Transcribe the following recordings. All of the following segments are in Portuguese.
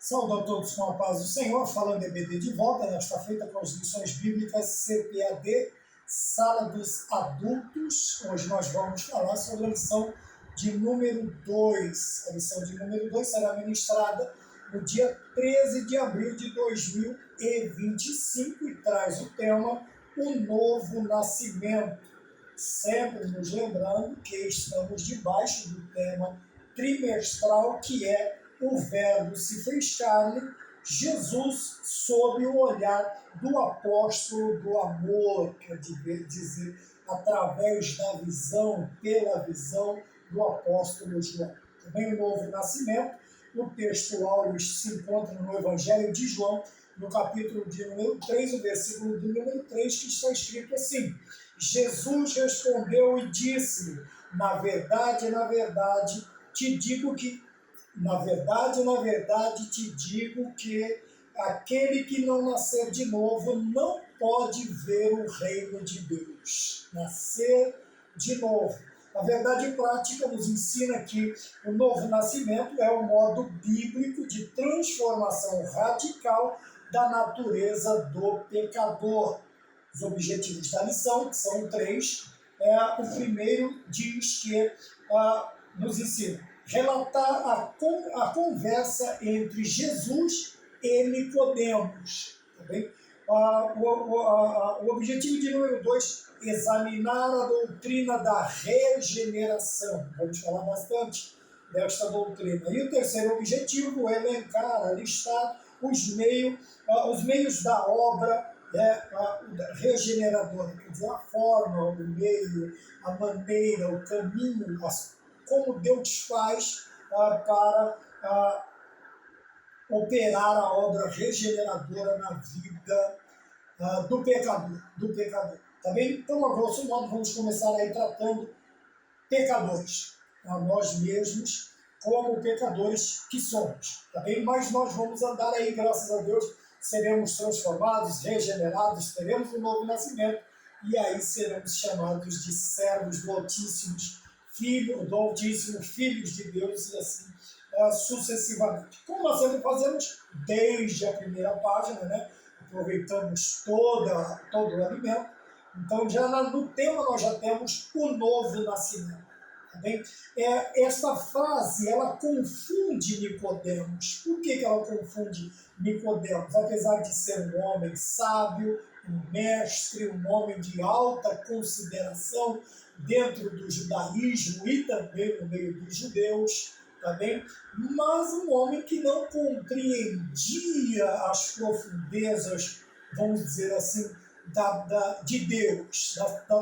Saúdo a todos com a paz do Senhor, falando EBD de volta, nesta feita com as lições bíblicas CPAD, Sala dos Adultos. Hoje nós vamos falar sobre a lição de número 2. A lição de número 2 será ministrada no dia 13 de abril de 2025 e traz o tema O Novo Nascimento. Sempre nos lembrando que estamos debaixo do tema trimestral, que é o Verbo se fez carne, Jesus sob o olhar do apóstolo do amor, quer dizer, através da visão, pela visão do apóstolo João. Também o novo nascimento, o texto áureo se encontra no Evangelho de João, no capítulo de número 3, o versículo de número 3, que está escrito assim: Jesus respondeu e disse: na verdade, te digo que na verdade, te digo que aquele que não nascer de novo não pode ver o reino de Deus. Nascer de novo. A verdade prática nos ensina que o novo nascimento é o modo bíblico de transformação radical da natureza do pecador. Os objetivos da lição, que são 3, o primeiro diz que nos ensina relatar a conversa entre Jesus e Nicodemos. Tá bem? O objetivo de número 2, examinar a doutrina da regeneração. Vamos falar bastante desta doutrina. E o terceiro objetivo, elencar, listar os meios da obra regeneradora, quer dizer, a forma, o meio, a maneira, o caminho, como Deus faz para operar a obra regeneradora na vida do pecador. Tá bem? Então, a grosso modo, vamos começar aí tratando pecadores, nós mesmos como pecadores que somos, tá bem? Mas nós vamos andar aí, graças a Deus, seremos transformados, regenerados, teremos um novo nascimento e aí seremos chamados de servos do Altíssimo, filhos de Deus e assim sucessivamente. Como nós sempre fazemos desde a primeira página, né? Aproveitamos todo o alimento. Então, já no tema nós já temos o novo nascimento. Tá bem? Esta frase, ela confunde Nicodemos. Por que ela confunde Nicodemos? Apesar de ser um homem sábio, um mestre, um homem de alta consideração dentro do judaísmo e também no meio dos judeus, tá bem? Mas um homem que não compreendia as profundezas, vamos dizer assim, de Deus,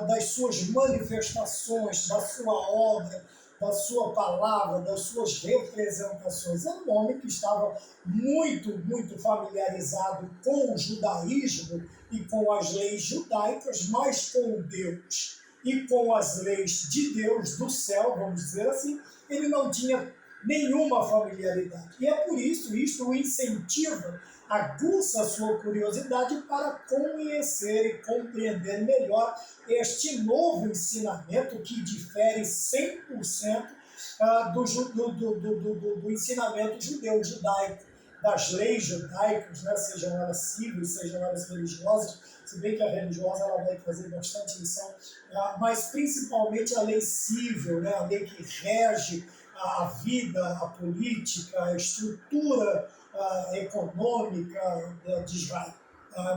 das suas manifestações, da sua obra, da sua palavra, das suas representações. Era um homem que estava muito familiarizado com o judaísmo e com as leis judaicas, mas com Deus e com as leis de Deus do céu, vamos dizer assim, ele não tinha nenhuma familiaridade. E é por isso, isto o incentiva, aguça a sua curiosidade para conhecer e compreender melhor este novo ensinamento que difere 100% do ensinamento judaico, das leis judaicas, né, sejam elas civis, sejam elas religiosas, se bem que a religiosa ela vai trazer bastante lição, mas principalmente a lei civil, né, a lei que rege a vida, a política, a estrutura econômica de Israel.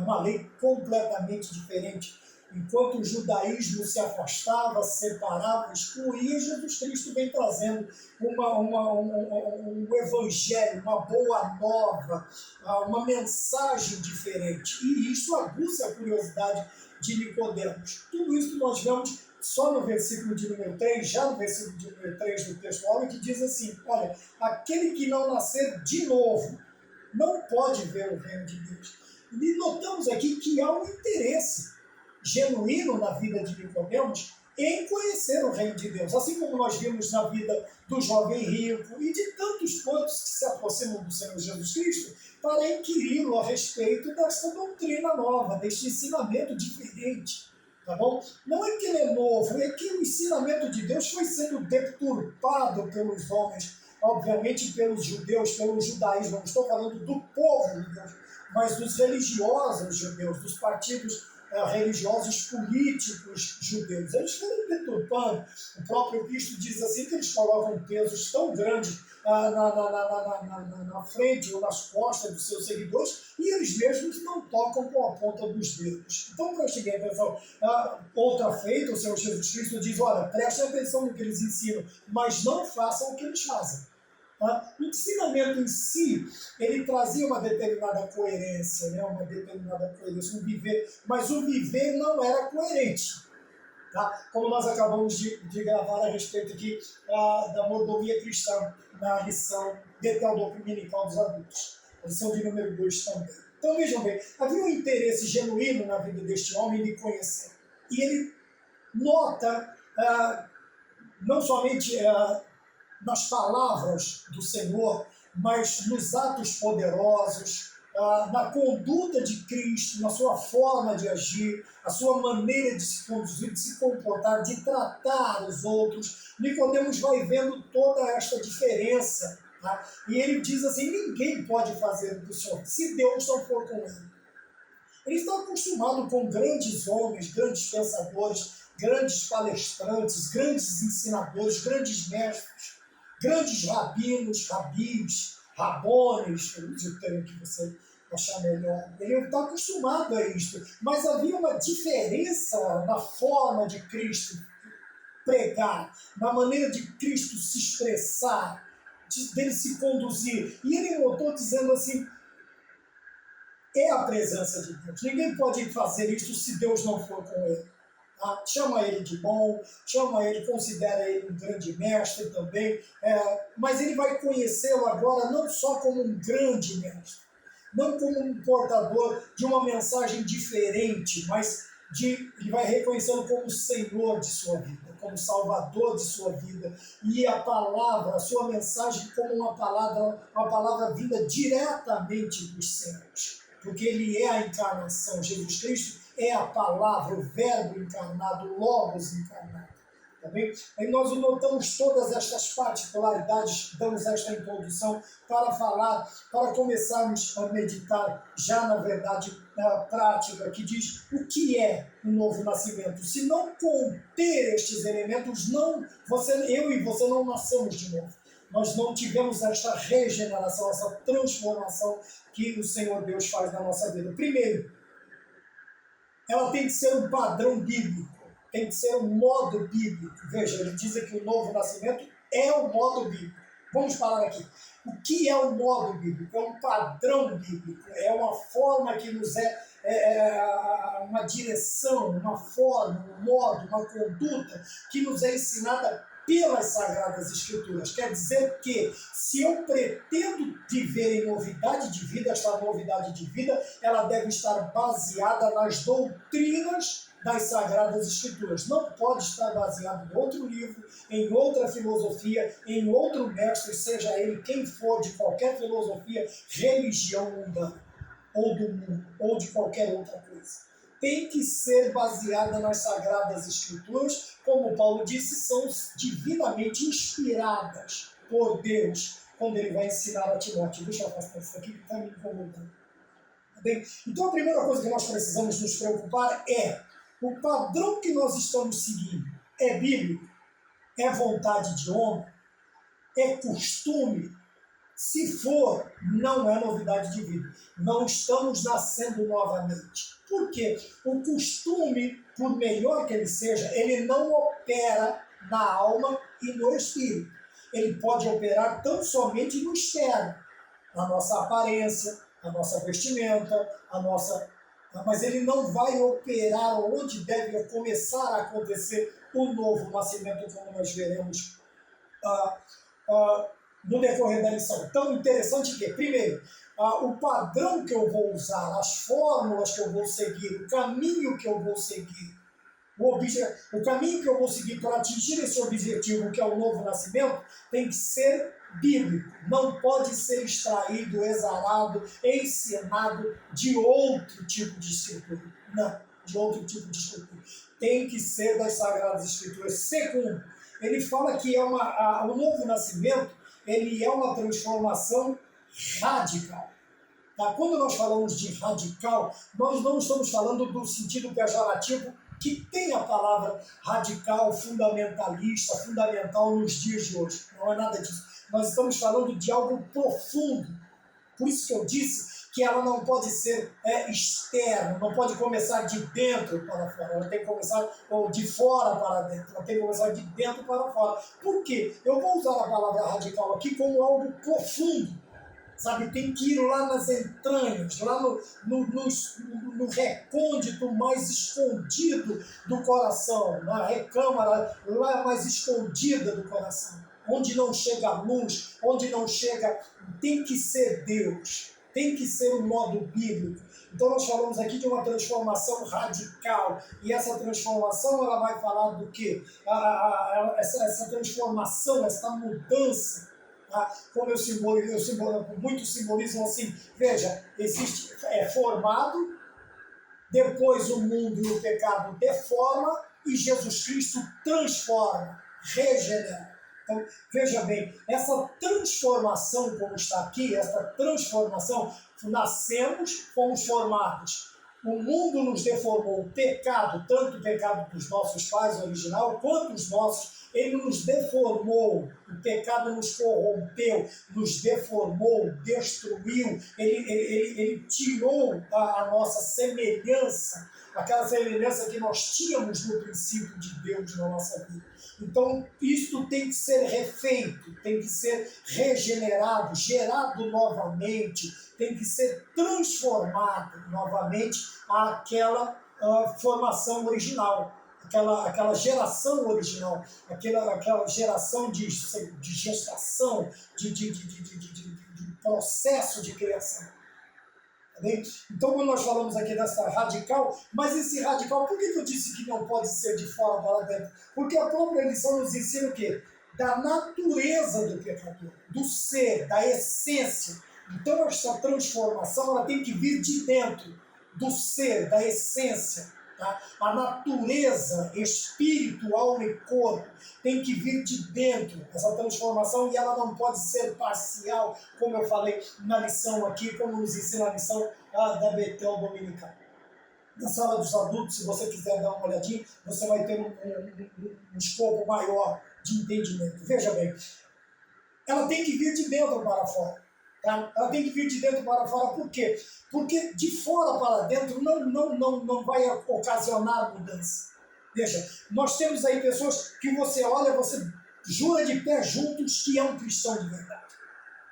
Uma lei completamente diferente. Enquanto o judaísmo se afastava, separava, excluía, Jesus Cristo vem trazendo um evangelho, uma boa nova, uma mensagem diferente. E isso aguça a curiosidade de Nicodemos. Tudo isso que nós vemos só no versículo de número 3, já no versículo de número 3 do texto áureo, que diz assim: olha, aquele que não nascer de novo não pode ver o reino de Deus. E notamos aqui que há um interesse genuíno na vida de Nicodemos em conhecer o reino de Deus, assim como nós vimos na vida do jovem rico e de tantos quantos que se aproximam do Senhor Jesus Cristo para inquiri-lo a respeito dessa doutrina nova, deste ensinamento diferente. Tá bom? Não é que ele é novo, é que o ensinamento de Deus foi sendo deturpado pelos homens obviamente, pelos judeus, pelo judaísmo. Não estou falando do povo judeu, mas dos religiosos judeus, dos partidos religiosos políticos judeus. Eles foram deturpando. O próprio Cristo diz assim que eles colocam pesos tão grandes na frente ou nas costas dos seus seguidores e eles mesmos não tocam com a ponta dos dedos. Então, prestem bem atenção. Outra feita, o Senhor Jesus Cristo diz, olha, prestem atenção no que eles ensinam, mas não façam o que eles fazem. O ensinamento em si, ele trazia uma determinada coerência, né? Um viver, mas o viver não era coerente. Tá? Como nós acabamos de gravar a respeito aqui da mordomia cristã, na lição de teologia dominical dos adultos, a lição de número 2 também. Então vejam bem, havia um interesse genuíno na vida deste homem de conhecer. E ele nota, não somente nas palavras do Senhor, mas nos atos poderosos, na conduta de Cristo, na sua forma de agir, a sua maneira de se conduzir, de se comportar, de tratar os outros. Nicodemos vai vendo toda esta diferença. Tá? E ele diz assim, ninguém pode fazer o que o Senhor, se Deus não for com ele. Ele está acostumado com grandes homens, grandes pensadores, grandes palestrantes, grandes ensinadores, grandes mestres, grandes rabinos, rabis, rabones, eu uso o termo que você achar melhor. Ele está acostumado a isto, mas havia uma diferença na forma de Cristo pregar, na maneira de Cristo se expressar, dele se conduzir. E ele notou dizendo assim, é a presença de Deus. Ninguém pode fazer isto se Deus não for com ele. Chama ele de bom, chama ele, considera ele um grande mestre também, mas ele vai conhecê-lo agora não só como um grande mestre, não como um portador de uma mensagem diferente, mas ele vai reconhecê-lo como Senhor de sua vida, como Salvador de sua vida, e a palavra, a sua mensagem como uma palavra vinda diretamente dos céus, porque ele é a encarnação. Jesus Cristo é a palavra, o verbo encarnado, o logos encarnado. Tá bem? Aí nós notamos todas estas particularidades, damos esta introdução para falar, para começarmos a meditar já na verdade na prática, que diz o que é o novo nascimento. Se não conter estes elementos, eu e você não nascemos de novo. Nós não tivemos esta regeneração, essa transformação que o Senhor Deus faz na nossa vida. Primeiro, ela tem que ser um padrão bíblico, tem que ser um modo bíblico. Veja, ele diz que o novo nascimento é o modo bíblico. Vamos falar aqui. O que é o modo bíblico? É um padrão bíblico, é uma forma que nos uma direção, uma forma, um modo, uma conduta que nos é ensinada pelas Sagradas Escrituras. Quer dizer que, se eu pretendo viver em novidade de vida, esta novidade de vida, ela deve estar baseada nas doutrinas das Sagradas Escrituras. Não pode estar baseado em outro livro, em outra filosofia, em outro mestre, seja ele quem for, de qualquer filosofia, religião mundana, ou do mundo, ou de qualquer outra coisa. Tem que ser baseada nas Sagradas Escrituras, como Paulo disse, são divinamente inspiradas por Deus, quando ele vai ensinar a Timóteo. Deixa eu afastar isso aqui que está me incomodando. Tá bem? Então a primeira coisa que nós precisamos nos preocupar é o padrão que nós estamos seguindo. É bíblico? É vontade de homem? É costume? Se for, não é novidade de vida. Não estamos nascendo novamente. Por quê? O costume, por melhor que ele seja, ele não opera na alma e no espírito. Ele pode operar tão somente no externo, na nossa aparência, na nossa vestimenta, mas ele não vai operar onde deve começar a acontecer o novo nascimento, como nós veremos no decorrer da lição. Tão interessante que, primeiro, o padrão que eu vou usar, as fórmulas que eu vou seguir, o caminho que eu vou seguir, o caminho que eu vou seguir para atingir esse objetivo, que é o novo nascimento, tem que ser bíblico. Não pode ser extraído, exarado, ensinado de outro tipo de escritura. Não, de outro tipo de escritura. Tem que ser das Sagradas Escrituras. Segundo, ele fala que o novo nascimento ele é uma transformação radical. Tá? Quando nós falamos de radical, nós não estamos falando do sentido pejorativo que tem a palavra radical, fundamentalista, fundamental nos dias de hoje. Não é nada disso. Nós estamos falando de algo profundo. Por isso que eu disse que ela não pode ser externa, não pode começar de dentro para fora, ela tem que começar de fora para dentro, ela tem que começar de dentro para fora. Por quê? Eu vou usar a palavra radical aqui como algo profundo. Sabe, tem que ir lá nas entranhas, lá no recôndito mais escondido do coração, na recâmara lá mais escondida do coração, onde não chega a luz, onde não chega, tem que ser Deus, tem que ser o modo bíblico. Então nós falamos aqui de uma transformação radical, e essa transformação ela vai falar do quê? Essa transformação, essa mudança. Como muitos simbolizam assim, veja, existe, formado, depois o mundo e o pecado deforma e Jesus Cristo transforma, regenera. Então, veja bem, essa transformação como está aqui, essa transformação, nascemos, fomos formados. O mundo nos deformou, o pecado, tanto o pecado dos nossos pais original, quanto os nossos, ele nos deformou, o pecado nos corrompeu, nos deformou, destruiu, ele tirou a nossa semelhança, aquela semelhança que nós tínhamos no princípio de Deus na nossa vida. Então, isto tem que ser refeito, tem que ser regenerado, gerado novamente, tem que ser transformado novamente àquela formação original, aquela geração original, aquela geração de gestação, de processo de criação. Então, quando nós falamos aqui dessa radical, mas esse radical, por que eu disse que não pode ser de fora para dentro? Porque a própria lição nos ensina o quê? Da natureza do pecador, do ser, da essência. Então, essa transformação ela tem que vir de dentro, do ser, da essência. Tá? A natureza, espírito, alma e corpo tem que vir de dentro, essa transformação, e ela não pode ser parcial, como eu falei na lição aqui, como nos ensina a lição da Betel Dominical. Na sala dos adultos, se você quiser dar uma olhadinha, você vai ter um escopo maior de entendimento. Veja bem, ela tem que vir de dentro para fora. Ela tem que vir de dentro para fora, por quê? Porque de fora para dentro não vai ocasionar mudança. Veja, nós temos aí pessoas que você olha, você jura de pé juntos que é um cristão de verdade.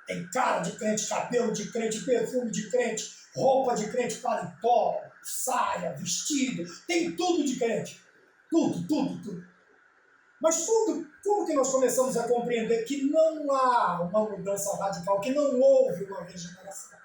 Tem cara de crente, cabelo de crente, perfume de crente, roupa de crente, paletó, saia, vestido, tem tudo de crente. Tudo. Mas como que nós começamos a compreender que não há uma mudança radical, que não houve uma regeneração?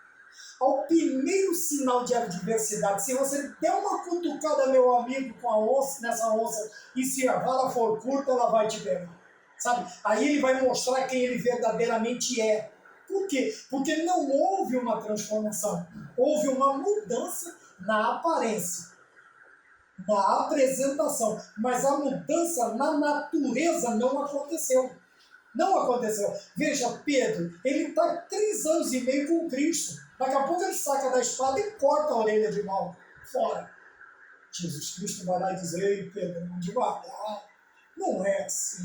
Ao primeiro sinal de adversidade, se você der uma cutucada, meu amigo, com a onça, nessa onça, e se a vara for curta, ela vai te pegar. Sabe? Aí ele vai mostrar quem ele verdadeiramente é. Por quê? Porque não houve uma transformação, houve uma mudança na aparência, na apresentação, mas a mudança na natureza não aconteceu. Não aconteceu. Veja, Pedro, ele está 3 anos e meio com Cristo. Daqui a pouco ele saca da espada e corta a orelha de Malco. Fora. Jesus Cristo vai lá e diz: ei, Pedro, devagar. Não é assim.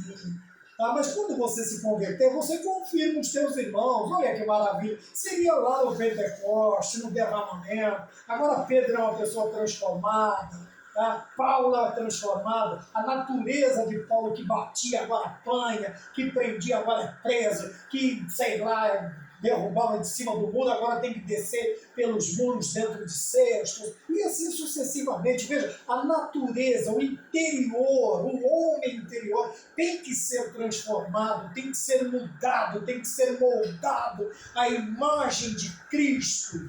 Tá? Mas quando você se converter, você confirma os teus irmãos. Olha que maravilha. Seria lá no Pentecoste, no derramamento. Agora Pedro é uma pessoa transformada. Tá? Paulo é transformado, a natureza de Paulo que batia agora apanha, que prendia agora é preso, que, sei lá, derrubava de cima do muro, agora tem que descer pelos muros dentro de cestos, e assim sucessivamente. Veja, a natureza, o interior, o homem interior tem que ser transformado, tem que ser mudado, tem que ser moldado à imagem de Cristo.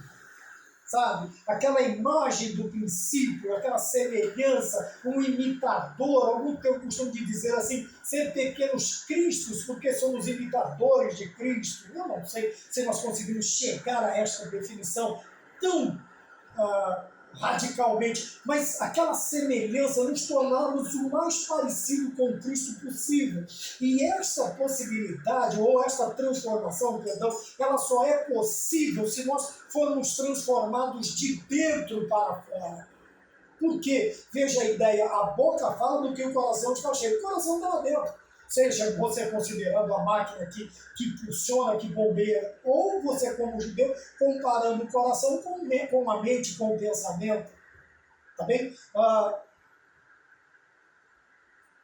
Sabe? Aquela imagem do princípio, aquela semelhança, um imitador. Alguns têm o costume de dizer assim, ser pequenos cristos, porque somos imitadores de Cristo. Eu não sei se nós conseguimos chegar a esta definição tão radicalmente, mas aquela semelhança, nos tornarmos o mais parecido com Cristo possível. E essa possibilidade, ou essa transformação, perdão, ela só é possível se nós formos transformados de dentro para fora. Porque, veja a ideia, a boca fala do que o coração está cheio. O coração está lá dentro. Seja você considerando a máquina que funciona, que bombeia, ou você como judeu, comparando o coração com a mente, com o pensamento. Tá bem?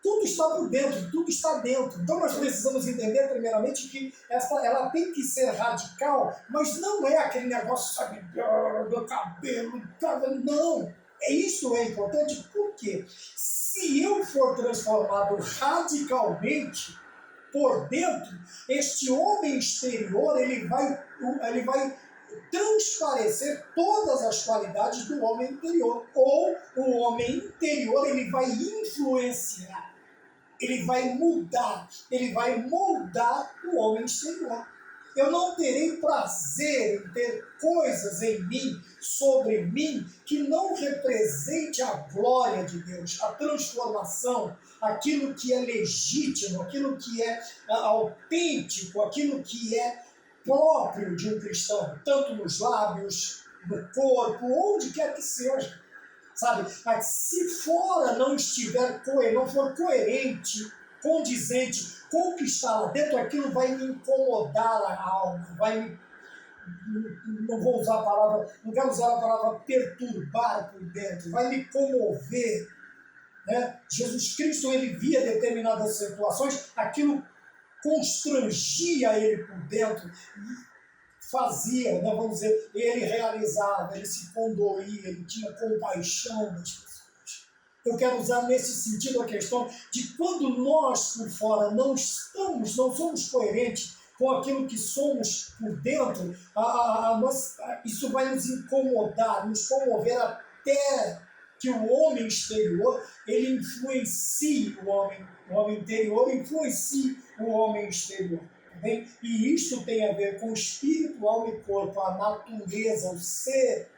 Tudo está por dentro, tudo está dentro. Então nós precisamos entender primeiramente que ela tem que ser radical, mas não é aquele negócio, sabe, do cabelo, não. Isso é importante porque se eu for transformado radicalmente por dentro, este homem exterior ele vai transparecer todas as qualidades do homem interior, ou o homem interior ele vai influenciar, ele vai mudar, ele vai moldar o homem exterior. Eu não terei prazer em ter coisas em mim, sobre mim, que não represente a glória de Deus, a transformação, aquilo que é legítimo, aquilo que é autêntico, aquilo que é próprio de um cristão, tanto nos lábios, no corpo, onde quer que seja. Sabe? Mas se fora não estiver não for coerente, condizente com o que está lá dentro, aquilo vai me incomodar a alma, não vou usar a palavra, não quero usar a palavra perturbar por dentro, vai me comover. Né? Jesus Cristo, ele via determinadas situações, aquilo constrangia ele por dentro, fazia, né, vamos dizer, ele realizava, ele se condoía, ele tinha compaixão das pessoas. Eu quero usar nesse sentido a questão de quando nós por fora não somos coerentes com aquilo que somos por dentro, isso vai nos incomodar, nos comover até que o homem exterior, ele influencie o homem interior, influencie o homem exterior. Bem? E isto tem a ver com espírito, alma e corpo, a natureza, o ser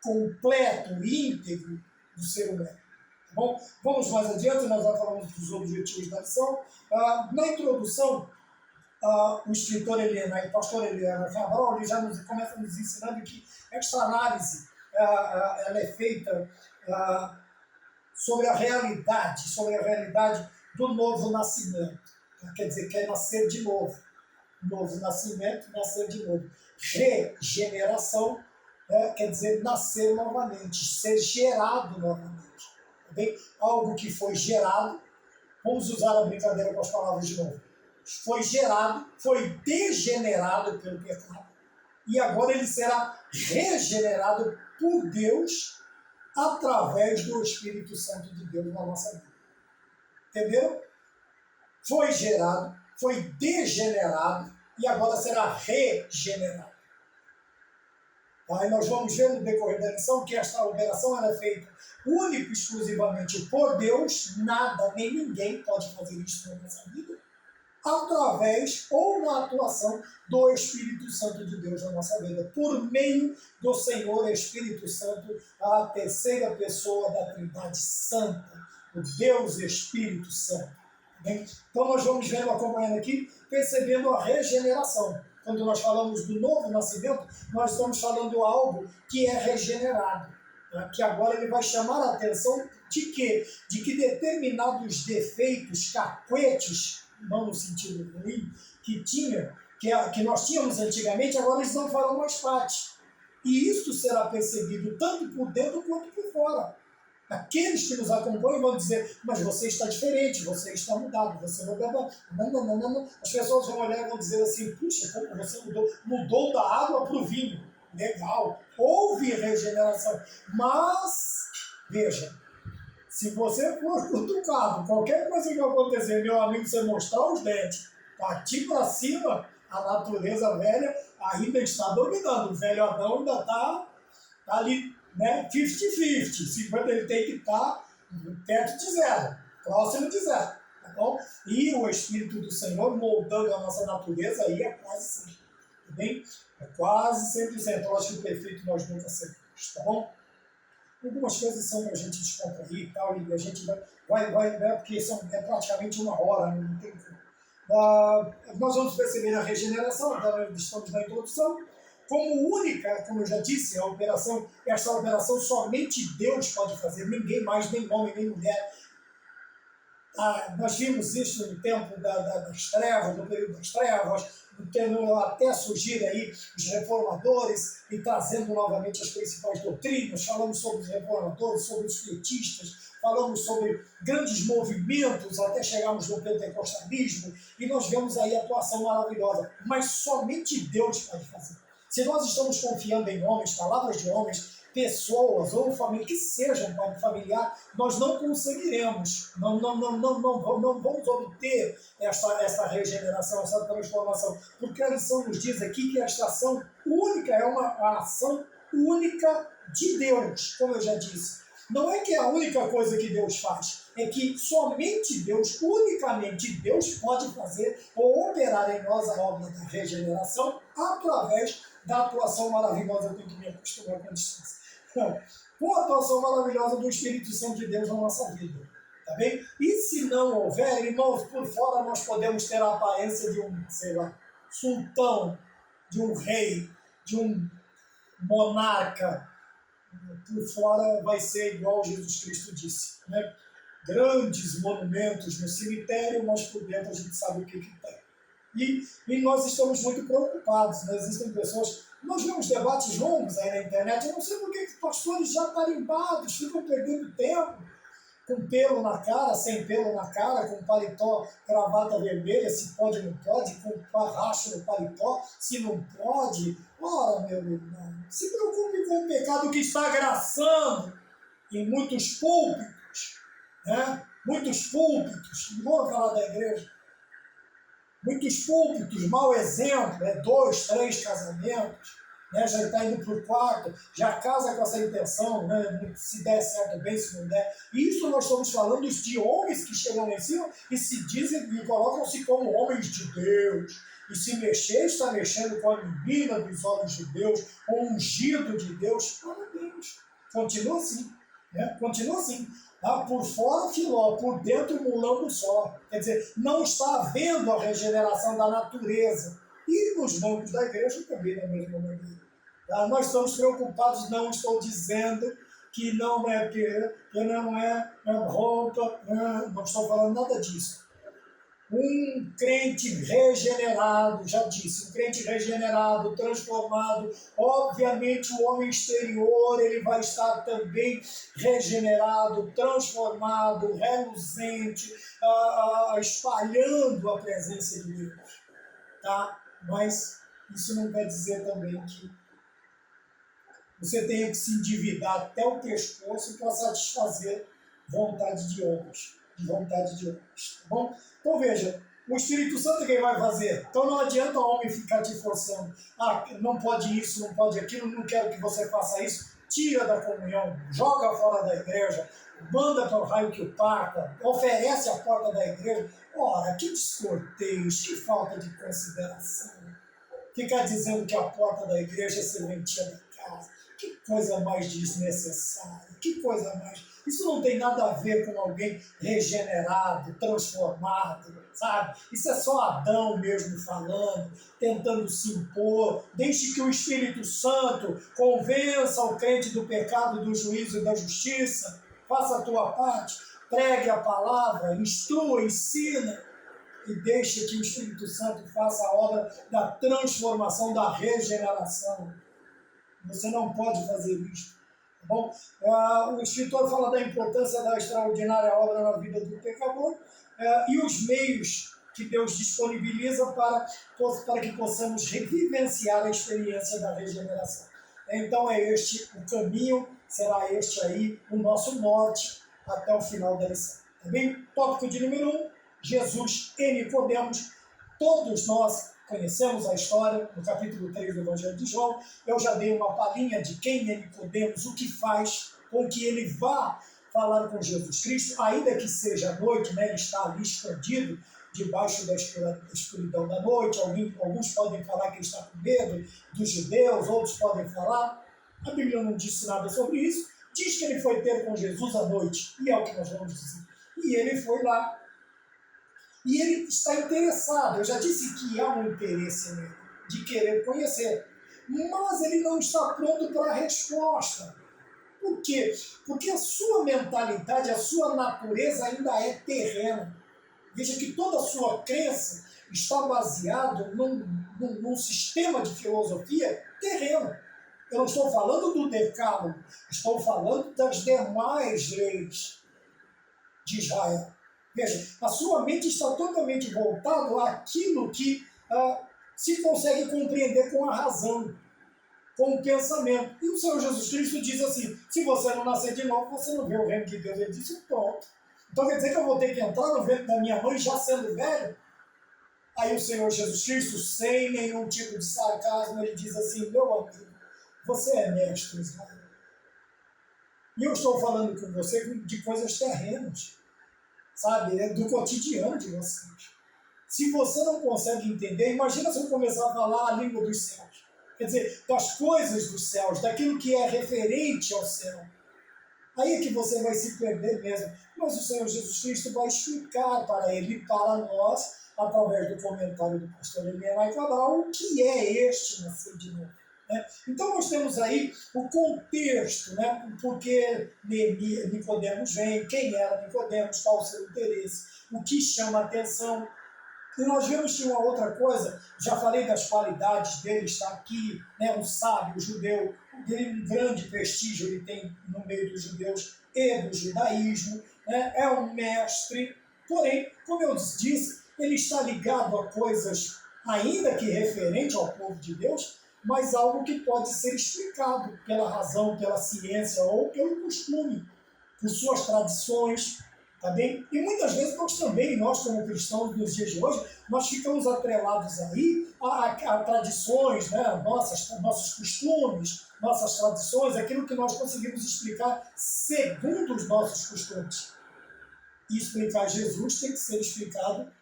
completo, íntegro do ser humano. Tá bom? Vamos mais adiante, nós já falamos dos objetivos da lição. Na introdução, o escritor o pastor Eliana Cabral, ele já começa nos ensinando que esta análise ela é feita sobre a realidade do novo nascimento. Quer dizer, quer nascer de novo. Novo nascimento, nascer de novo. Regeneração quer dizer nascer novamente, ser gerado novamente. Tá bem? Algo que foi gerado, vamos usar a brincadeira com as palavras de novo. Foi gerado, foi degenerado pelo pecado, e agora ele será regenerado por Deus através do Espírito Santo de Deus na nossa vida. Entenderam? Foi gerado, foi degenerado e agora será regenerado. Aí nós vamos ver no decorrer da lição que esta operação é feita única e exclusivamente por Deus, nada nem ninguém pode fazer isso na nossa vida, através ou na atuação do Espírito Santo de Deus na nossa vida, por meio do Senhor Espírito Santo, a terceira pessoa da Trindade Santa, o Deus Espírito Santo. Bem? Então nós vamos vendo, acompanhando aqui, percebendo a regeneração. Quando nós falamos do novo nascimento, nós estamos falando de algo que é regenerado, né? Que agora ele vai chamar a atenção de quê? De que determinados defeitos, cacuetes, não no sentido ruim, que nós tínhamos antigamente, agora eles não farão mais parte. E isso será percebido tanto por dentro quanto por fora. Aqueles que nos acompanham vão dizer, mas você está diferente, você está mudado, você não... Não. As pessoas vão olhar e vão dizer assim, puxa, como você mudou da água para o vinho. Legal, houve regeneração. Mas, veja, se você for cutucado, qualquer coisa que acontecer, meu amigo, você mostrar os dentes, partir para cima, a natureza velha ainda está dominando. O velho Adão ainda está ali, né, 50-50, 50 ele tem que estar perto de zero, próximo de zero, tá bom? E o Espírito do Senhor moldando a nossa natureza aí é quase 100%, tá bem? É quase 100%, eu acho que o perfeito nós nunca seremos, tá bom? algumas coisas são para a gente descontrair e tal, e a gente vai porque é praticamente uma hora, não tem como. Nós vamos perceber a regeneração, estamos na introdução, como única, como eu já disse, essa operação somente Deus pode fazer, ninguém mais, nem homem, nem mulher. Nós vimos isso no tempo das trevas, no período das trevas, até surgir aí os reformadores e trazendo novamente as principais doutrinas. Falamos sobre os reformadores, sobre os pietistas, falamos sobre grandes movimentos até chegarmos no pentecostalismo e nós vemos aí a atuação maravilhosa. Mas somente Deus pode fazer. Se nós estamos confiando em homens, palavras de homens, pessoas ou família, que sejam familiar, nós não conseguiremos, não vamos obter essa regeneração, essa transformação, porque a lição nos diz aqui que esta ação única é uma ação única de Deus, como eu já disse. Não é que é a única coisa que Deus faz, é que somente Deus, unicamente Deus pode fazer ou operar em nós a obra da regeneração através da atuação maravilhosa, eu tenho que me acostumar com a distância, com a atuação maravilhosa do Espírito Santo de Deus na nossa vida, tá bem? E se não houver, irmãos, por fora nós podemos ter a aparência de um, sei lá, sultão, de um rei, de um monarca. Por fora vai ser igual Jesus Cristo disse, né? Grandes monumentos no cemitério, mas por dentro a gente sabe o que tem. E nós estamos muito preocupados, né? Existem pessoas, nós vemos debates longos aí na internet, eu não sei por que pastores já tarimbados ficam perdendo tempo, com pelo na cara, sem pelo na cara, com paletó, gravata vermelha, se pode ou não pode, com parracho no paletó, se não pode. Ora, meu irmão, se preocupe com o pecado que está graçando em muitos púlpitos, né? Muitos púlpitos, não vou falar da igreja, muitos púlpitos, mau exemplo, 2, 3 casamentos, né, já está indo para o quarto, já casa com essa intenção, né, se der certo bem, se não der. Isso nós estamos falando de homens que chegam lá em cima e se dizem e colocam-se como homens de Deus. E se mexer, está mexendo com a menina dos olhos de Deus, com o ungido de Deus. Parabéns. Continua assim. Né? Continua assim. Por fora filó, por dentro mulambo só. Quer dizer, não está havendo a regeneração da natureza. E nos bancos da igreja também da mesma maneira. Nós estamos preocupados, não estou dizendo que não é que não é roupa, não estou falando nada disso. Um crente regenerado, já disse, um crente regenerado, transformado, obviamente o homem exterior ele vai estar também regenerado, transformado, reluzente, espalhando a presença de Deus, tá? Mas isso não quer dizer também que você tenha que se endividar até o pescoço para satisfazer vontade de homens, tá bom? Então veja, o Espírito Santo é quem vai fazer. Então não adianta o homem ficar te forçando. Não pode isso, não pode aquilo, não quero que você faça isso. Tira da comunhão, joga fora da igreja, manda para o raio que o parta, oferece a porta da igreja. Ora, que descorteios, que falta de consideração. Ficar dizendo que a porta da igreja é serventia da casa. Que coisa mais desnecessária, que coisa mais... Isso não tem nada a ver com alguém regenerado, transformado, sabe? Isso é só Adão mesmo falando, tentando se impor. Deixe que o Espírito Santo convença o crente do pecado, do juízo e da justiça. Faça a tua parte, pregue a palavra, instrua, ensina. E deixe que o Espírito Santo faça a obra da transformação, da regeneração. Você não pode fazer isso. Tá bom? O escritor fala da importância da extraordinária obra na vida do pecador e os meios que Deus disponibiliza para que possamos vivenciar a experiência da regeneração. Então é este o caminho, será este aí o nosso norte até o final da lição. Tá bem? Tópico de número 1, Jesus e Nicodemos. Todos nós conhecemos a história no capítulo 3 do Evangelho de João. Eu já dei uma palhinha de quem é Nicodemos, o que faz com que ele vá falar com Jesus Cristo, ainda que seja à noite, né? Ele está ali escondido debaixo da escuridão da noite. Alguns podem falar que ele está com medo dos judeus, outros podem falar. A Bíblia não disse nada sobre isso. Diz que ele foi ter com Jesus à noite, e é o que nós vamos dizer. E ele foi lá. E ele está interessado, eu já disse que há um interesse nele, de querer conhecer. Mas ele não está pronto para a resposta. Por quê? Porque a sua mentalidade, a sua natureza ainda é terrena. Veja que toda a sua crença está baseada num sistema de filosofia terreno. Eu não estou falando do decálogo, estou falando das demais leis de Israel. Veja, a sua mente está totalmente voltada àquilo que se consegue compreender com a razão, com o pensamento. E o Senhor Jesus Cristo diz assim, se você não nascer de novo, você não vê o reino de Deus. Ele disse, pronto. Então quer dizer que eu vou ter que entrar no ventre da minha mãe já sendo velho? Aí o Senhor Jesus Cristo, sem nenhum tipo de sarcasmo, ele diz assim, meu amigo, você é mestre Israel. E eu estou falando com você de coisas terrenas, sabe? É do cotidiano de vocês. Se você não consegue entender, imagina se eu começar a falar a língua dos céus. Quer dizer, das coisas dos céus, daquilo que é referente ao céu. Aí é que você vai se perder mesmo. Mas o Senhor Jesus Cristo vai explicar para ele e para nós, através do comentário do pastor Eliel Cabral, o que é este nascer de novo. Né? Então nós temos aí o contexto, né? Porque Nicodemos vem, quem era Nicodemos, qual o seu interesse, o que chama a atenção. E nós vemos que uma outra coisa, já falei das qualidades dele, está aqui, né, um sábio judeu, um grande prestígio ele tem no meio dos judeus e do judaísmo, né, é um mestre, porém, como eu disse, ele está ligado a coisas, ainda que referente ao povo de Deus, mas algo que pode ser explicado pela razão, pela ciência ou pelo costume, por suas tradições. Tá bem? E muitas vezes nós como cristãos nos dias de hoje, nós ficamos atrelados aí a tradições, né? Nossos costumes, nossas tradições, aquilo que nós conseguimos explicar segundo os nossos costumes. E explicar Jesus tem que ser explicado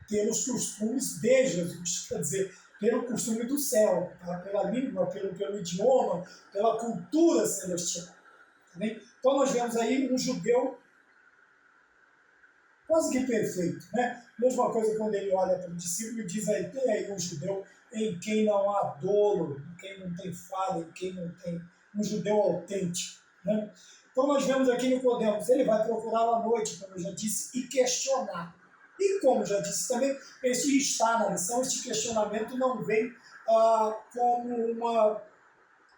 pelos costumes de Jesus, quer dizer, pelo costume do céu, tá? Pela língua, pelo idioma, pela cultura celestial. Tá bem? Então nós vemos aí um judeu quase que perfeito, né? Mesma coisa quando ele olha para o discípulo e diz aí, tem aí um judeu em quem não há dolo, em quem não tem falha, em quem não tem um judeu autêntico, né? Então nós vemos aqui Nicodemos, ele vai procurar à noite, como eu já disse, e questionar. E como já disse também, esse está na lição, este questionamento não vem como uma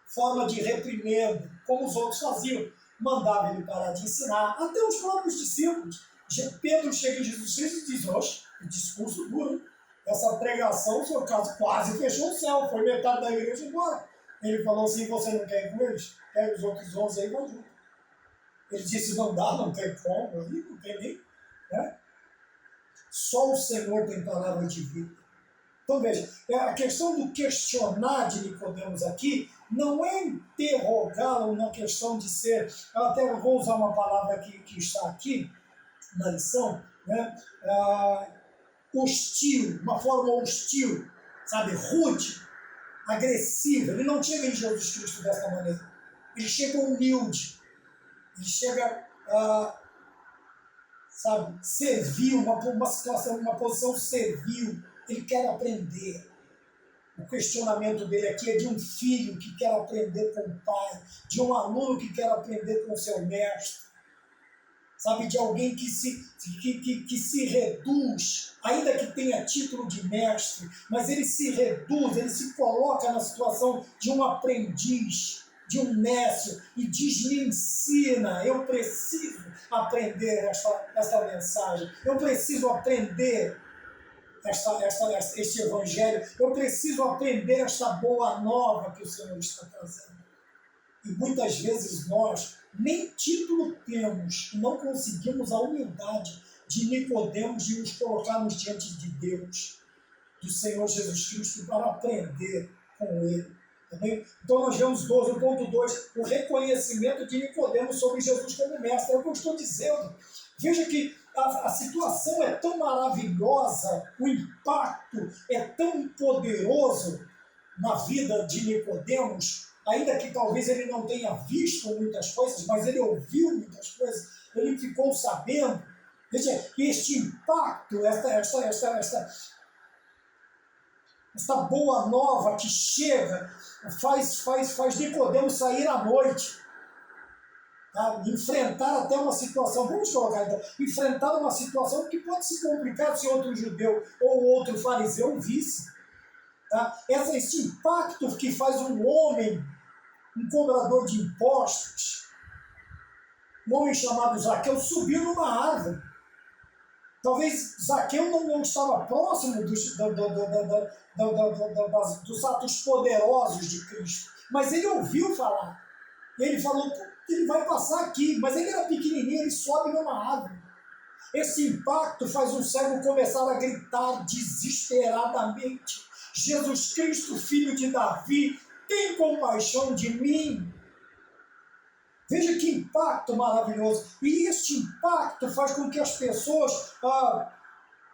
forma de reprimenda, como os outros faziam. Mandava ele parar de ensinar, até os próprios discípulos. Pedro chega em Jesus Cristo e diz, oxe, que discurso duro, essa pregação, o senhor quase fechou o céu, foi metade da igreja embora. Ele falou assim, você não quer ir com eles? Pega os outros 11 aí e vai junto. Ele disse, não dá, não tem como, aí não tem nem, né? Só o Senhor tem palavra de vida. Então veja, a questão do questionar de Nicodemos aqui não é interrogá-lo na questão de ser, eu até vou usar uma palavra que está aqui, na lição, né? Hostil, uma forma hostil, sabe, rude, agressiva. Ele não chega em Jesus Cristo dessa maneira. Ele chega humilde, ele chega, sabe, servil, uma situação, uma posição servil. Ele quer aprender. O questionamento dele aqui é de um filho que quer aprender com o pai, de um aluno que quer aprender com o seu mestre. Sabe, de alguém que se reduz, ainda que tenha título de mestre, mas ele se reduz, ele se coloca na situação de um aprendiz, de um mestre, e diz, me ensina, eu preciso aprender esta mensagem, eu preciso aprender este evangelho, eu preciso aprender esta boa nova que o Senhor está trazendo. E muitas vezes nós nem título temos e não conseguimos a humildade de Nicodemos de nos colocarmos diante de Deus, do Senhor Jesus Cristo, para aprender com Ele. Tá bem? Então nós vemos 12.2, o reconhecimento de Nicodemos sobre Jesus como mestre. É o que eu estou dizendo. Veja que a situação é tão maravilhosa, o impacto é tão poderoso na vida de Nicodemos, ainda que talvez ele não tenha visto muitas coisas, mas ele ouviu muitas coisas, ele ficou sabendo. Veja, este impacto, esta boa nova que chega, faz Nicodemos sair à noite, tá? Enfrentar até uma situação, vamos colocar então, enfrentar uma situação que pode se complicar se outro judeu ou outro fariseu visse. Tá? Esse impacto que faz um homem, um cobrador de impostos, um homem chamado Zaqueu, subir numa árvore. Talvez Zaqueu não estava próximo dos atos poderosos de Cristo, mas ele ouviu falar. Ele falou, ele vai passar aqui, mas ele era pequenininho, ele sobe numa árvore. Esse impacto faz um cego começar a gritar desesperadamente: Jesus Cristo, filho de Davi, tem compaixão de mim. Veja que impacto maravilhoso. E este impacto faz com que as pessoas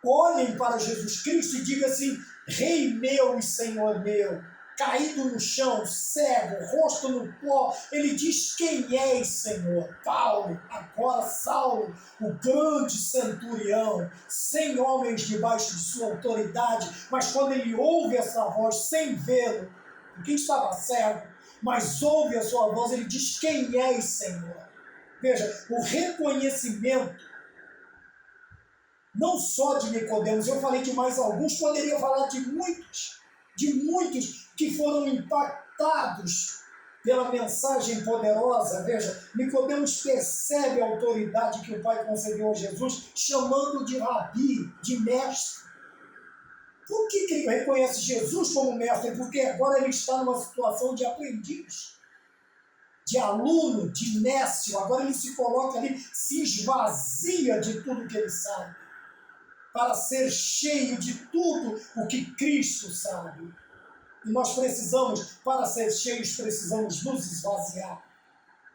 olhem para Jesus Cristo e digam assim: Rei meu e Senhor meu. Caído no chão, cego, rosto no pó, ele diz: quem és, Senhor? Paulo, agora Saulo, o grande centurião, 100 homens debaixo de sua autoridade, mas quando ele ouve essa voz, sem vê-lo, porque estava cego, mas ouve a sua voz, ele diz: quem és, Senhor? Veja, o reconhecimento, não só de Nicodemos, eu falei de mais alguns, poderia falar de muitos que foram impactados pela mensagem poderosa. Veja, Nicodemos percebe a autoridade que o Pai concedeu a Jesus, chamando de rabi, de mestre. Por que ele reconhece Jesus como mestre? Porque agora ele está numa situação de aprendiz, de aluno, de nécio. Agora ele se coloca ali, se esvazia de tudo que ele sabe, para ser cheio de tudo o que Cristo sabe. E nós precisamos, para ser cheios, precisamos nos esvaziar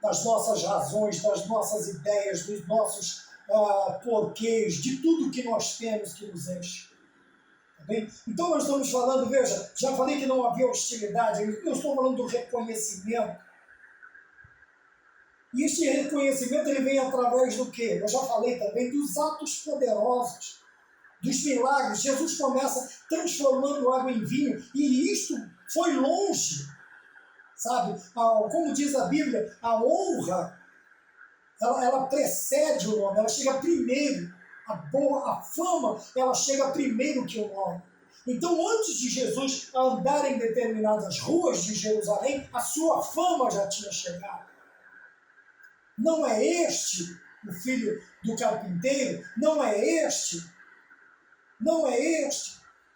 das nossas razões, das nossas ideias, dos nossos porquês, de tudo que nós temos que nos enche. Tá bem? Então nós estamos falando, veja, já falei que não havia hostilidade, eu estou falando do reconhecimento. E este reconhecimento ele vem através do quê? Eu já falei também dos atos poderosos, dos milagres. Jesus começa transformando água em vinho, e isto foi longe, sabe? Como diz a Bíblia, a honra, ela precede o nome, ela chega primeiro. A fama, ela chega primeiro que o nome. Então, antes de Jesus andar em determinadas ruas de Jerusalém, a sua fama já tinha chegado. Não é este o filho do carpinteiro? Não é este?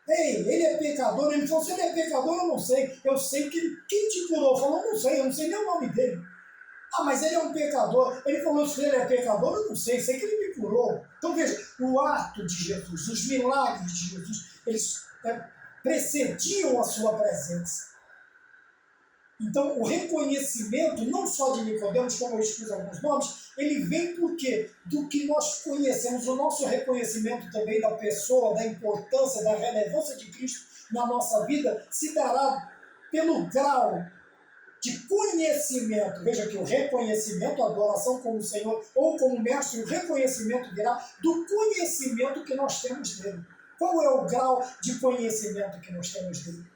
Ei, ele é pecador. Ele falou: se ele é pecador, eu não sei. Eu sei que quem te curou falou: não sei, eu não sei nem o nome dele. Ah, mas ele é um pecador. Ele falou: se ele é pecador, eu não sei que ele me curou. Então veja, o ato de Jesus, os milagres de Jesus, eles precediam a sua presença. Então, o reconhecimento, não só de Nicodemos, como eu expus alguns nomes, ele vem porque do que nós conhecemos, o nosso reconhecimento também da pessoa, da importância, da relevância de Cristo na nossa vida, se dará pelo grau de conhecimento. Veja que o reconhecimento, a adoração como Senhor ou como Mestre, o reconhecimento virá do conhecimento que nós temos dele. Qual é o grau de conhecimento que nós temos dele?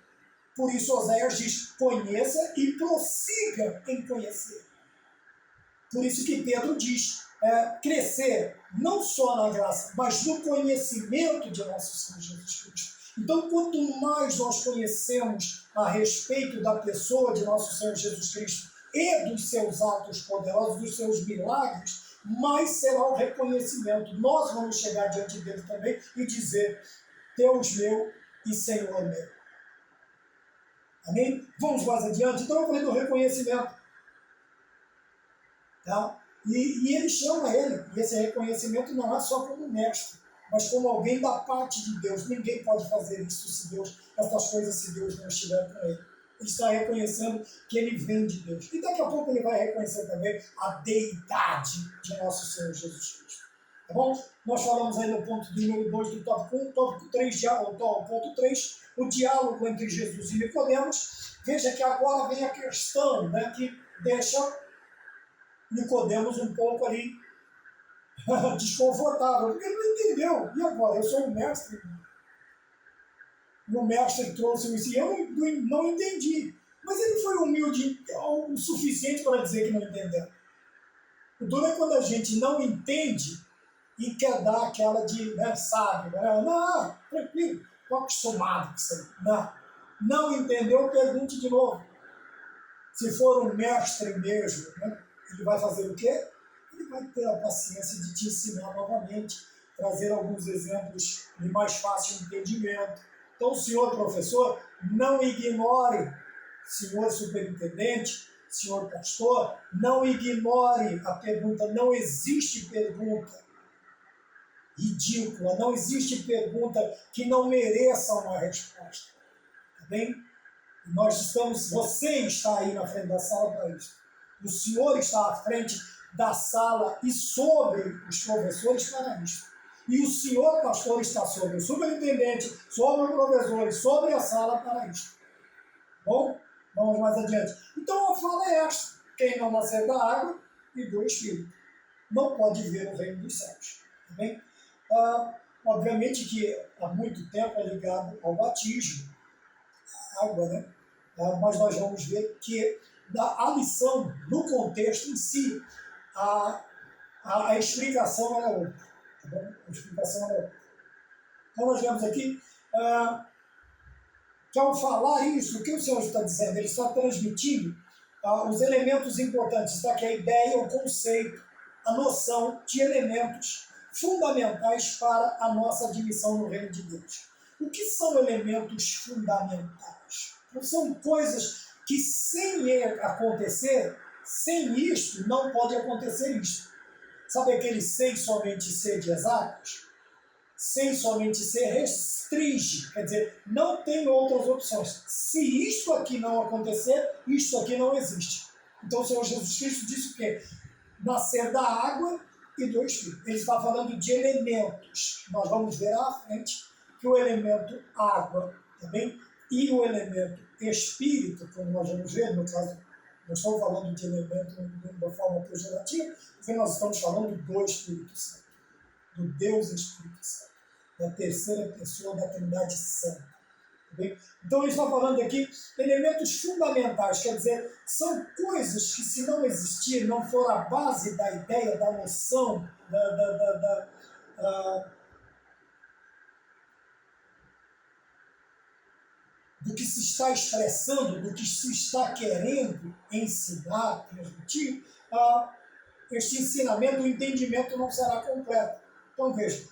Por isso Oséias diz: conheça e prossiga em conhecer. Por isso que Pedro diz: crescer não só na graça, mas no conhecimento de nosso Senhor Jesus Cristo. Então, quanto mais nós conhecemos a respeito da pessoa de nosso Senhor Jesus Cristo e dos seus atos poderosos, dos seus milagres, mais será o reconhecimento. Nós vamos chegar diante dele também e dizer: Deus meu e Senhor meu. Amém? Vamos mais adiante. Então eu falei do reconhecimento. Tá? E ele chama ele, e esse reconhecimento não é só como mestre, mas como alguém da parte de Deus. Ninguém pode fazer isso essas coisas, se Deus não estiver com ele. Ele está reconhecendo que ele vem de Deus. E daqui a pouco ele vai reconhecer também a deidade de nosso Senhor Jesus Cristo. Tá bom? Nós falamos aí no ponto número 2 do tópico 1, tópico 3, ponto 3, o diálogo entre Jesus e Nicodemos. Veja que agora vem a questão, né, que deixa Nicodemos um pouco ali desconfortável, porque ele não entendeu. E agora? Eu sou um mestre. E o mestre trouxe isso e eu não entendi. Mas ele foi humilde o suficiente para dizer que não entendeu. O duro é quando a gente não entende e quer dar aquela de, né, sabe, né? Não, tranquilo, estou acostumado com isso aí. Não entendeu, pergunte de novo. Se for um mestre mesmo, né, ele vai fazer o quê? Ele vai ter a paciência de te ensinar novamente, trazer alguns exemplos de mais fácil entendimento. Então, senhor professor, não ignore, senhor superintendente, senhor pastor, não ignore a pergunta. Não existe pergunta ridícula, não existe pergunta que não mereça uma resposta. Tá bem? Você está aí na frente da sala para isso. O senhor está à frente da sala e sobre os professores para isso. E o senhor pastor está sobre o superintendente, sobre os professores, sobre a sala para isso. Bom, vamos mais adiante. Então a fala é esta: quem não nascer da água e do Espírito não pode ver o reino dos céus. Tá bem? Obviamente que há muito tempo é ligado ao batismo, a água, né? Mas nós vamos ver que a lição, no contexto em si, a explicação era outra. Tá bom? A explicação era outra. Então nós vemos aqui que ao falar isso, o que o Senhor está dizendo? Ele está transmitindo os elementos importantes, está aqui a ideia, o conceito, a noção de elementos fundamentais para a nossa admissão no reino de Deus. O que são elementos fundamentais? Então, são coisas que sem acontecer, sem isto, não pode acontecer isto. Sabe aquele sem somente ser de exatas? Sem somente ser restringe, quer dizer, não tem outras opções. Se isto aqui não acontecer, isto aqui não existe. Então o Senhor Jesus Cristo disse o quê? Nascer da água e do Espírito. Ele está falando de elementos. Nós vamos ver à frente que o elemento água também e o elemento Espírito, como nós vamos ver, no caso, não estamos falando de elemento de uma forma pejorativa, porque nós estamos falando do Espírito Santo, do Deus Espírito Santo, da terceira pessoa da Trindade Santa. Bem? Então ele está falando aqui elementos fundamentais, quer dizer, são coisas que se não existir, não for a base da ideia, da noção, do que se está expressando, do que se está querendo ensinar, transmitir, este ensinamento, o entendimento não será completo. Então veja,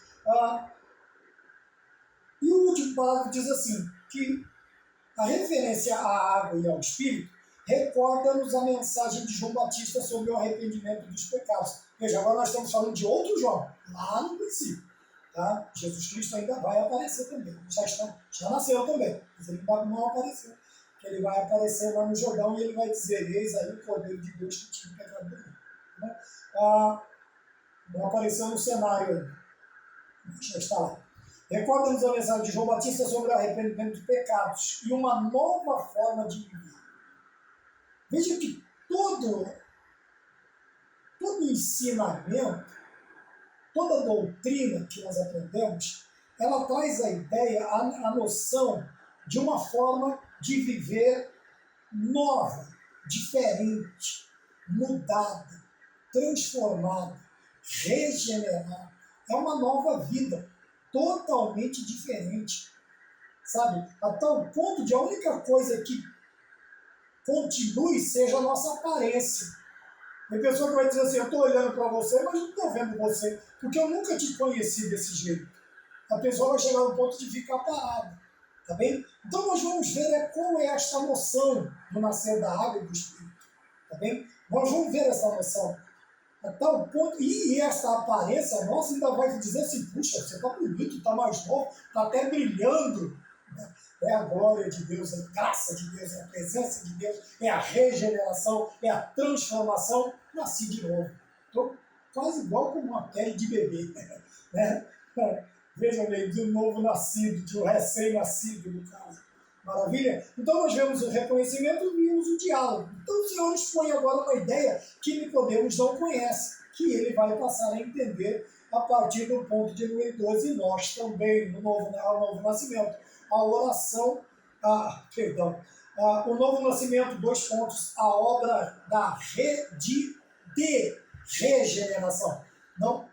e o último parágrafo diz assim, que a referência à água e ao Espírito recorda-nos a mensagem de João Batista sobre o arrependimento dos pecados. Veja, agora nós estamos falando de outro João, lá no princípio. Tá? Jesus Cristo ainda vai aparecer também. Já nasceu também, mas ele ainda não apareceu. Porque ele vai aparecer lá no Jordão e ele vai dizer: eis aí o Cordeiro de Deus que tira o pecado do mundo. Né? Não apareceu no cenário ainda, mas já está lá. Recorda-nos a mensagem de João Batista sobre o arrependimento de pecados e uma nova forma de viver. Veja que todo ensinamento, toda doutrina que nós aprendemos, ela traz a ideia, a noção de uma forma de viver nova, diferente, mudada, transformada, regenerada. É uma nova vida, totalmente diferente, sabe? A tal ponto de a única coisa que continue seja a nossa aparência. Tem pessoa que vai dizer assim: eu estou olhando para você, mas não estou vendo você, porque eu nunca te conheci desse jeito. A pessoa vai chegar no ponto de ficar parada, tá bem? Então nós vamos ver qual é esta noção do nascer da água e do Espírito, tá bem? Nós vamos ver essa noção. A tal ponto, e essa aparência nossa ainda vai dizer assim: puxa, você está bonito, está mais novo, está até brilhando. É a glória de Deus, é a graça de Deus, é a presença de Deus, é a regeneração, é a transformação. Nasci de novo. Estou quase igual com uma pele de bebê. Né? Veja bem, de um novo nascido, de um recém-nascido, no caso. Maravilha? Então nós vemos o reconhecimento e vimos o diálogo. Então o Senhor expõe agora uma ideia que Nicodemos não conhece, que ele vai passar a entender a partir do ponto de número 12, e nós também, no novo nascimento. A oração, o novo nascimento, 2 pontos, a obra de regeneração. Não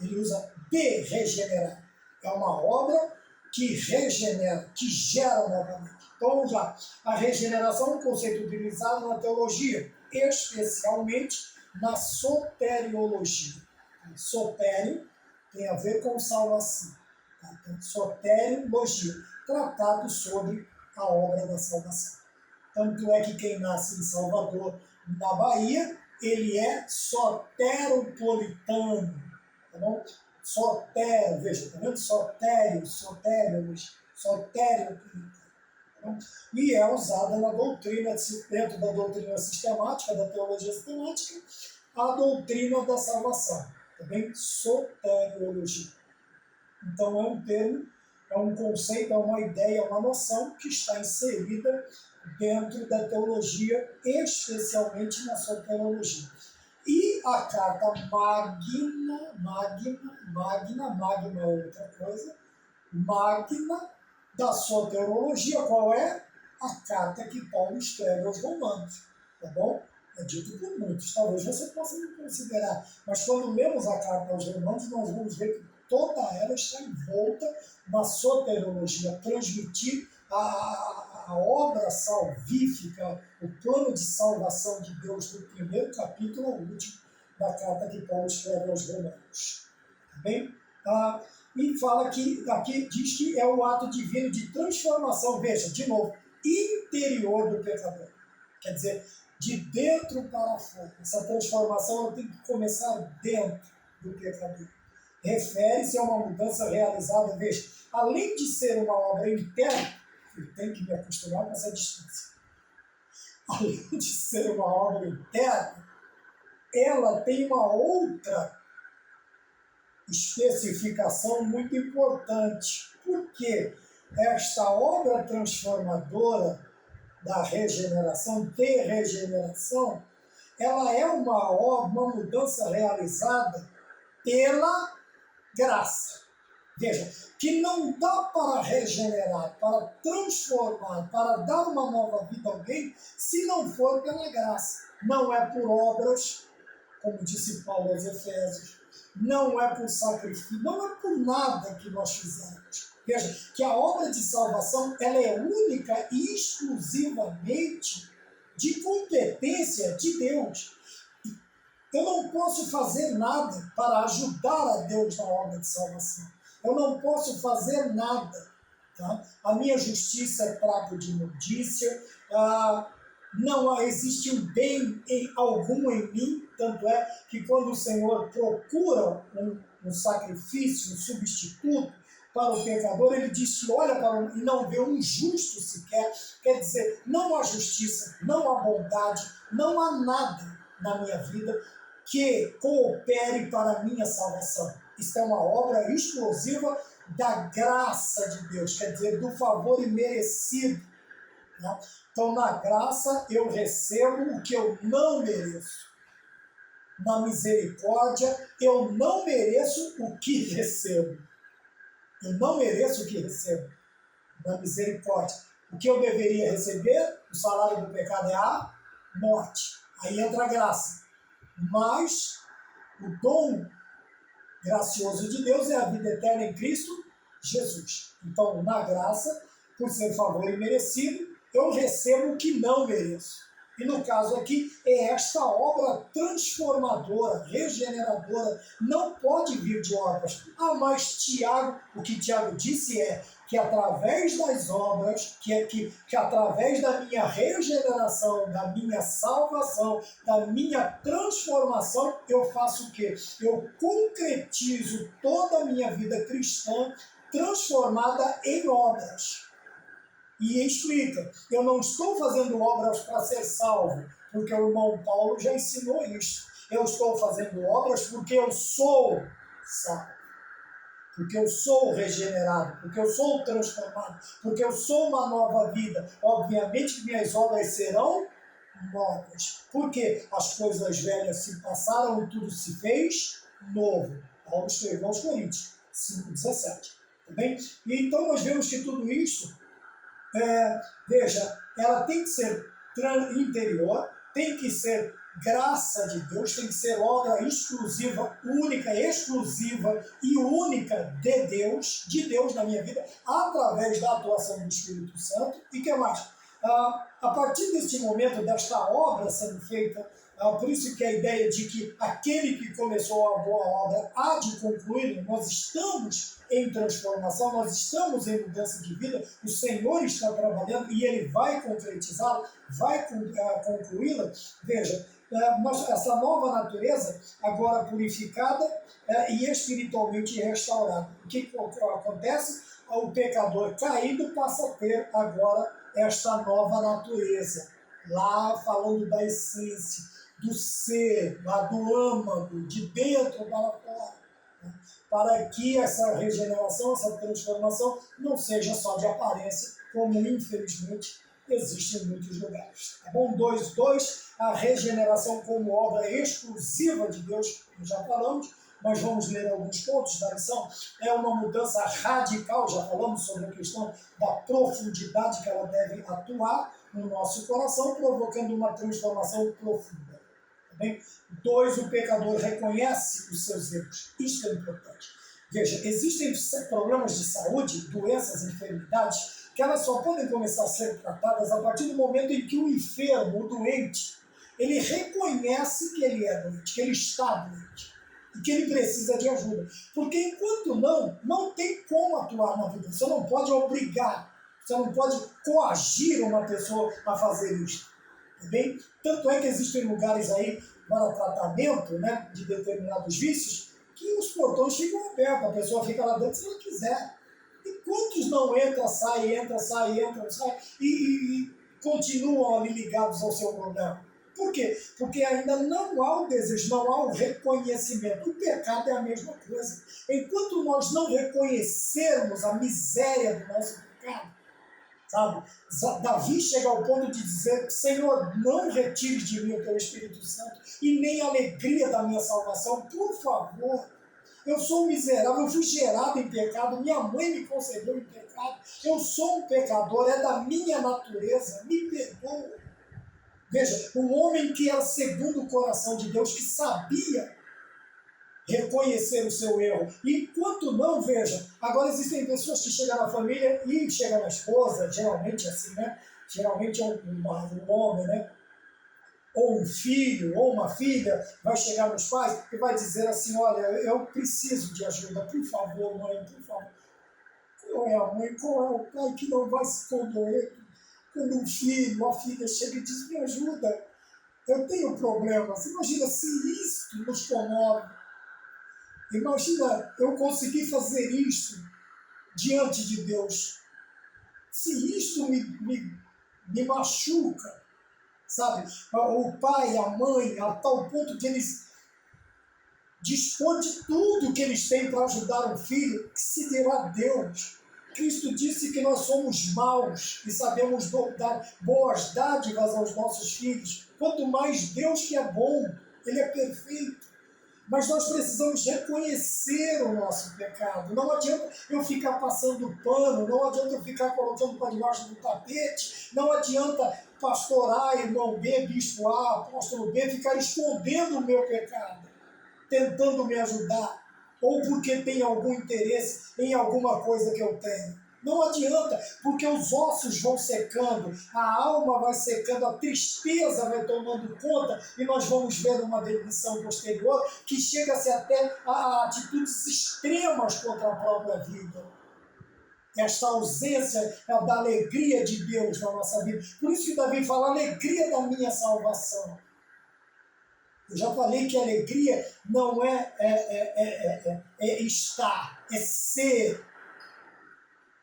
ele usa de regenerar. É uma obra que regenera, que gera novamente. Então, vamos lá. A regeneração é um conceito utilizado na teologia, especialmente na soteriologia. Sotério tem a ver com salvação. Então, soteriologia, tratado sobre a obra da salvação. Tanto é que quem nasce em Salvador, na Bahia, ele é soteropolitano. Tá bom? Sotério, veja, tá vendo? Soteriologia. E é usada na doutrina, dentro da doutrina sistemática, da teologia sistemática, a doutrina da salvação, também soteriologia. Então é um termo, é um conceito, é uma ideia, é uma noção que está inserida dentro da teologia, especialmente na soteriologia. E a carta magna é outra coisa, magna da soteriologia, qual é? A carta que Paulo escreve aos Romanos, tá bom? É dito por muitos, talvez você possa me considerar, mas quando lemos a carta aos Romanos, nós vamos ver que toda ela está envolta na soteriologia, transmitir a obra salvífica, o plano de salvação de Deus do primeiro capítulo ao último da carta que Paulo escreve aos Romanos. Tá bem? E fala que, aqui diz que é o ato divino de transformação, veja, de novo, interior do pecador. Quer dizer, de dentro para fora. Essa transformação ela tem que começar dentro do pecador. Refere-se a uma mudança realizada, veja, além de ser uma obra interna, eu tenho que me acostumar com essa distância. Além de ser uma obra interna, ela tem uma outra especificação muito importante. Porque esta obra transformadora da regeneração, de regeneração, ela é uma obra, uma mudança realizada pela graça. Veja, que não dá para regenerar, para transformar, para dar uma nova vida a alguém, se não for pela graça. Não é por obras, como disse Paulo aos Efésios, não é por sacrifício, não é por nada que nós fizemos. Veja, que a obra de salvação ela é única e exclusivamente de competência de Deus. Eu não posso fazer nada para ajudar a Deus na obra de salvação. Eu não posso fazer nada. Tá? A minha justiça é trapo de imundícia, não existe um bem algum em mim, tanto é que quando o Senhor procura um sacrifício, um substituto para o pecador, ele diz que olha para e não vê um justo sequer, quer dizer, não há justiça, não há bondade, não há nada na minha vida que coopere para a minha salvação. Isso é uma obra exclusiva da graça de Deus, quer dizer, do favor imerecido. Né? Então, na graça, eu recebo o que eu não mereço. Na misericórdia, eu não mereço o que recebo. Eu não mereço o que recebo. Na misericórdia. O que eu deveria receber? O salário do pecado é a morte. Aí entra a graça. Mas o dom gracioso de Deus é a vida eterna em Cristo Jesus. Então, na graça, por ser favor imerecido, eu recebo o que não mereço. E no caso aqui, é esta obra transformadora, regeneradora, não pode vir de obras. Mas Tiago, o que Tiago disse é que através das obras, que através da minha regeneração, da minha salvação, da minha transformação, eu faço o quê? Eu concretizo toda a minha vida cristã transformada em obras. E explica, eu não estou fazendo obras para ser salvo, porque o irmão Paulo já ensinou isso. Eu estou fazendo obras porque eu sou salvo. porque eu sou regenerado, porque eu sou transformado, porque eu sou uma nova vida. Obviamente que minhas obras serão novas. Porque as coisas velhas se passaram e tudo se fez novo. Paulo escreveu aos Coríntios 5,17. Tá bem? E então nós vemos que tudo isso, veja, ela tem que ser interior, tem que ser graça de Deus, tem que ser obra exclusiva, única, exclusiva e única de Deus na minha vida, através da atuação do Espírito Santo. E que mais? A partir deste momento, desta obra sendo feita, por isso que a ideia de que aquele que começou a boa obra há de concluir, nós estamos em transformação, nós estamos em mudança de vida, o Senhor está trabalhando e Ele vai concretizá-la, vai concluí-la. Veja, essa nova natureza, agora purificada e espiritualmente restaurada. O que acontece? O pecador caído passa a ter agora esta nova natureza, lá falando da essência, do ser, lá do âmago, de dentro para fora, né? Para que essa regeneração, essa transformação não seja só de aparência, como infelizmente existe em muitos lugares. Tá bom? 2.2, a regeneração como obra exclusiva de Deus, já falamos, mas vamos ler alguns pontos da lição. É uma mudança radical, já falamos sobre a questão da profundidade que ela deve atuar no nosso coração, provocando uma transformação profunda. Tá bem? 2, o pecador reconhece os seus erros. Isso é importante. Veja, existem problemas de saúde, doenças, enfermidades, que elas só podem começar a ser tratadas a partir do momento em que o enfermo, o doente, ele reconhece que ele é doente, que ele está doente e que ele precisa de ajuda. Porque enquanto não tem como atuar na vida. Você não pode obrigar, você não pode coagir uma pessoa a fazer isso. Tá bem? Tanto é que existem lugares aí para tratamento, né, de determinados vícios, que os portões ficam abertos, a pessoa fica lá dentro se ela quiser. E quantos não entra, sai e continuam ali ligados ao seu problema? Por quê? Porque ainda não há o desejo, não há o reconhecimento. O pecado é a mesma coisa. Enquanto nós não reconhecermos a miséria do nosso pecado, sabe? Davi chega ao ponto de dizer: Senhor, não retire de mim o teu Espírito Santo e nem a alegria da minha salvação, por favor. Eu sou miserável, eu fui gerado em pecado, minha mãe me concebeu em pecado, eu sou um pecador, é da minha natureza, me perdoa. Veja, um homem que era segundo o coração de Deus, que sabia reconhecer o seu erro. E enquanto não, veja, agora existem pessoas que chegam na família e chegam na esposa, geralmente assim, né? Geralmente é um homem, né? Ou um filho, ou uma filha, vai chegar nos pais e vai dizer assim: olha, eu preciso de ajuda, por favor, mãe, por favor. Qual é a mãe, qual é o pai que não vai se condoer quando um filho, uma filha chega e diz: me ajuda, eu tenho problemas. Imagina se isso nos comove. Imagina eu conseguir fazer isso diante de Deus. Se isto me machuca, sabe? O pai, a mãe, a tal ponto que eles dispõem de tudo que eles têm para ajudar o filho, que se dirá Deus. Cristo disse que nós somos maus e sabemos dar boas dádivas aos nossos filhos. Quanto mais Deus, que é bom, Ele é perfeito. Mas nós precisamos reconhecer o nosso pecado. Não adianta eu ficar passando pano, não adianta eu ficar colocando para debaixo do tapete, não adianta pastor A, irmão B, bispo A, apóstolo B, ficar escondendo o meu pecado, tentando me ajudar, ou porque tem algum interesse em alguma coisa que eu tenho. Não adianta, porque os ossos vão secando, a alma vai secando, a tristeza vai tomando conta e nós vamos ver uma demissão posterior que chega-se até a atitudes extremas contra a própria vida. Esta ausência da alegria de Deus na nossa vida. Por isso que Davi fala: alegria da minha salvação. Eu já falei que alegria não é estar, é ser.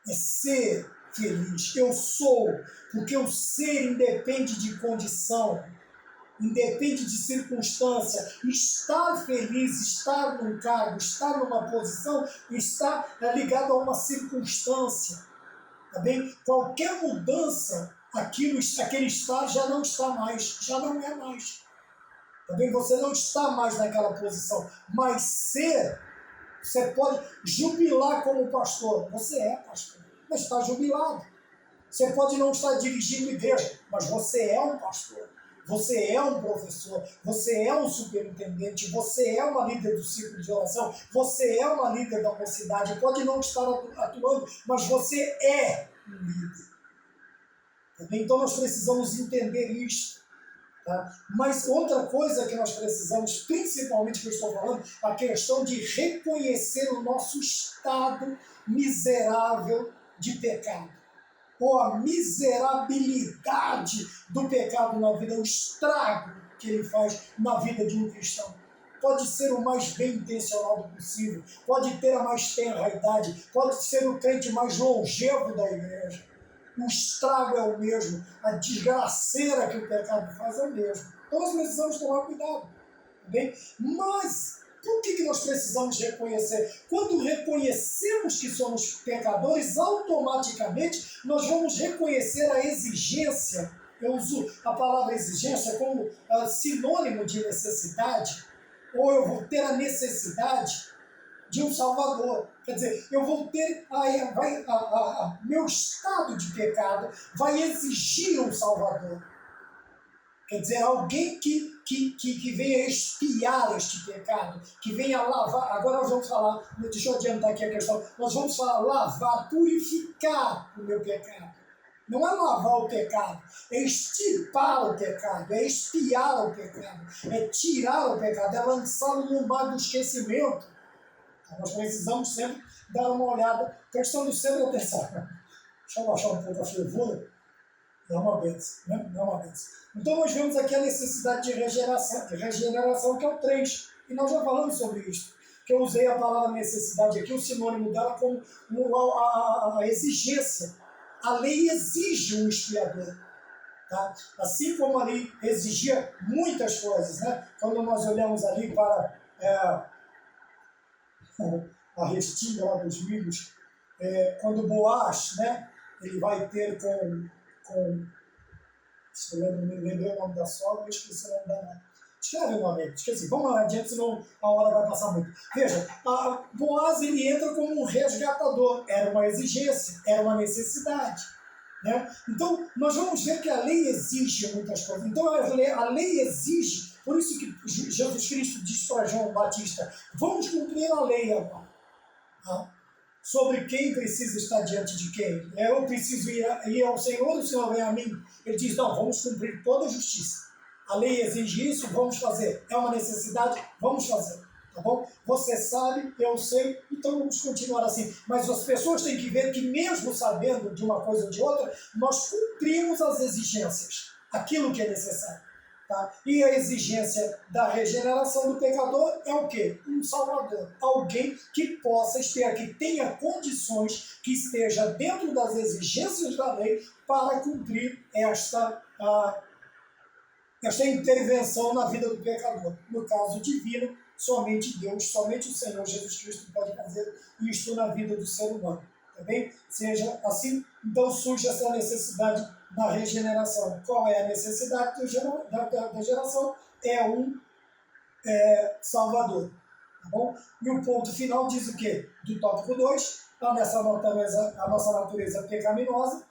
É ser feliz. Eu sou, porque o ser independe de condição. independe de circunstância. Estar feliz, estar num cargo, estar numa posição, está ligado a uma circunstância. Tá bem? Qualquer mudança, aquele estar já não está mais, já não é mais. Tá bem? Você não está mais naquela posição. Mas ser, você pode jubilar como pastor. Você é pastor, mas está jubilado. Você pode não estar dirigindo igreja, mas você é um pastor. Você é um professor, você é um superintendente, você é uma líder do ciclo de oração, você é uma líder da mocidade, pode não estar atuando, mas você é um líder. Tá bem? Então nós precisamos entender isso. Tá? Mas outra coisa que nós precisamos, principalmente que eu estou falando, a questão de reconhecer o nosso estado miserável de pecado. Ou a miserabilidade do pecado na vida, o estrago que ele faz na vida de um cristão. Pode ser o mais bem intencionado possível, pode ter a mais tenra idade, pode ser o crente mais longevo da igreja. O estrago é o mesmo, a desgraceira que o pecado faz é o mesmo. Então nós precisamos tomar cuidado. Tá bem? Mas por que nós precisamos reconhecer? Quando reconhecemos que somos pecadores, automaticamente nós vamos reconhecer a exigência. Eu uso a palavra exigência como sinônimo de necessidade, ou eu vou ter a necessidade de um Salvador. Quer dizer, eu vou ter, meu estado de pecado vai exigir um Salvador. Quer dizer, alguém que venha expiar este pecado, que venha lavar. Agora nós vamos falar, deixa eu adiantar aqui a questão, nós vamos falar lavar, purificar o meu pecado. Não é lavar o pecado, é extirpar o pecado, é expiar o pecado, é tirar o pecado, é lançá-lo no mar do esquecimento. Então, nós precisamos sempre dar uma olhada, prestando sempre atenção. Deixa eu baixar um pouco a fervura. É uma bênção, né? É uma bênção. Então nós vemos aqui a necessidade de regeneração, que é o 3. E nós já falamos sobre isso. Que eu usei a palavra necessidade aqui, o sinônimo dela como a exigência. A lei exige um expiador. Tá? Assim como a lei exigia muitas coisas, né? Quando nós olhamos ali para a restinga lá dos milhos, quando Boaz, né, ele vai ter se eu lembrei o nome da sogra, eu esqueci o nome da mãe. Escreve o nome aí, esqueci. Vamos lá adiante, senão a hora vai passar muito. Veja, Boaz ele entra como um resgatador. Era uma exigência, era uma necessidade. Né? Então, nós vamos ver que a lei exige muitas coisas. Então, a lei exige, por isso que Jesus Cristo diz para João Batista, vamos cumprir a lei agora. Tá? Sobre quem precisa estar diante de quem. Eu preciso ir ao Senhor, o Senhor vem a mim. Ele diz, não, vamos cumprir toda a justiça. A lei exige isso, vamos fazer. É uma necessidade, vamos fazer. Tá bom? Você sabe, eu sei, então vamos continuar assim. Mas as pessoas têm que ver que mesmo sabendo de uma coisa ou de outra, nós cumprimos as exigências, aquilo que é necessário. Tá? E a exigência da regeneração do pecador é o quê? Um Salvador. Alguém que possa estar, que tenha condições, que esteja dentro das exigências da lei para cumprir esta intervenção na vida do pecador. No caso divino, somente Deus, somente o Senhor Jesus Cristo pode fazer isso na vida do ser humano. Tá bem? Seja assim, então surge essa necessidade da regeneração. Qual é a necessidade da geração? É um Salvador. Tá bom? E o ponto final diz o quê? Do tópico 2, a nossa natureza pecaminosa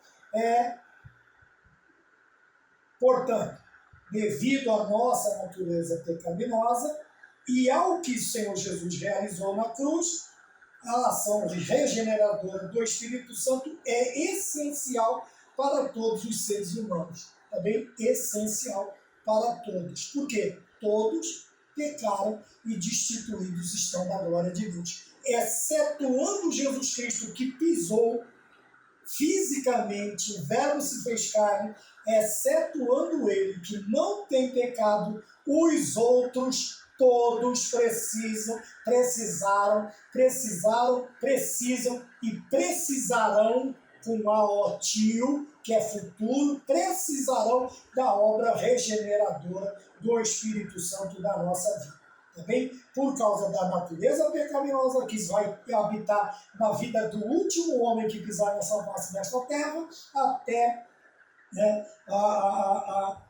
portanto, devido à nossa natureza pecaminosa e ao que o Senhor Jesus realizou na cruz, a ação regeneradora do Espírito Santo é essencial para todos os seres humanos. Também essencial para todos. Por quê? Todos pecaram e destituídos estão da glória de Deus. Excetuando Jesus Cristo, que pisou fisicamente, o verbo se fez carne, excetuando ele, que não tem pecado, os outros todos precisam e precisarão, com aotio, que é futuro, precisarão da obra regeneradora do Espírito Santo da nossa vida. Tá bem? Por causa da natureza pecaminosa que vai habitar na vida do último homem que pisar nessa face desta terra, até, né, a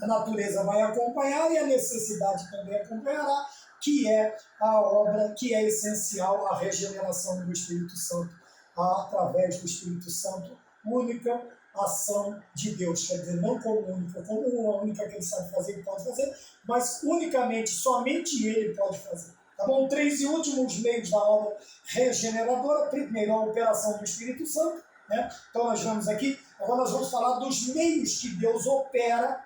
natureza vai acompanhar e a necessidade também acompanhará, que é a obra que é essencial à regeneração do Espírito Santo, através do Espírito Santo, única ação de Deus, quer dizer, não como única, como uma única que ele sabe fazer, ele pode fazer, mas unicamente, somente ele pode fazer. Tá bom? 3 e últimos meios da obra regeneradora. Primeiro, a operação do Espírito Santo, né? Então nós vamos aqui, agora nós vamos falar dos meios que Deus opera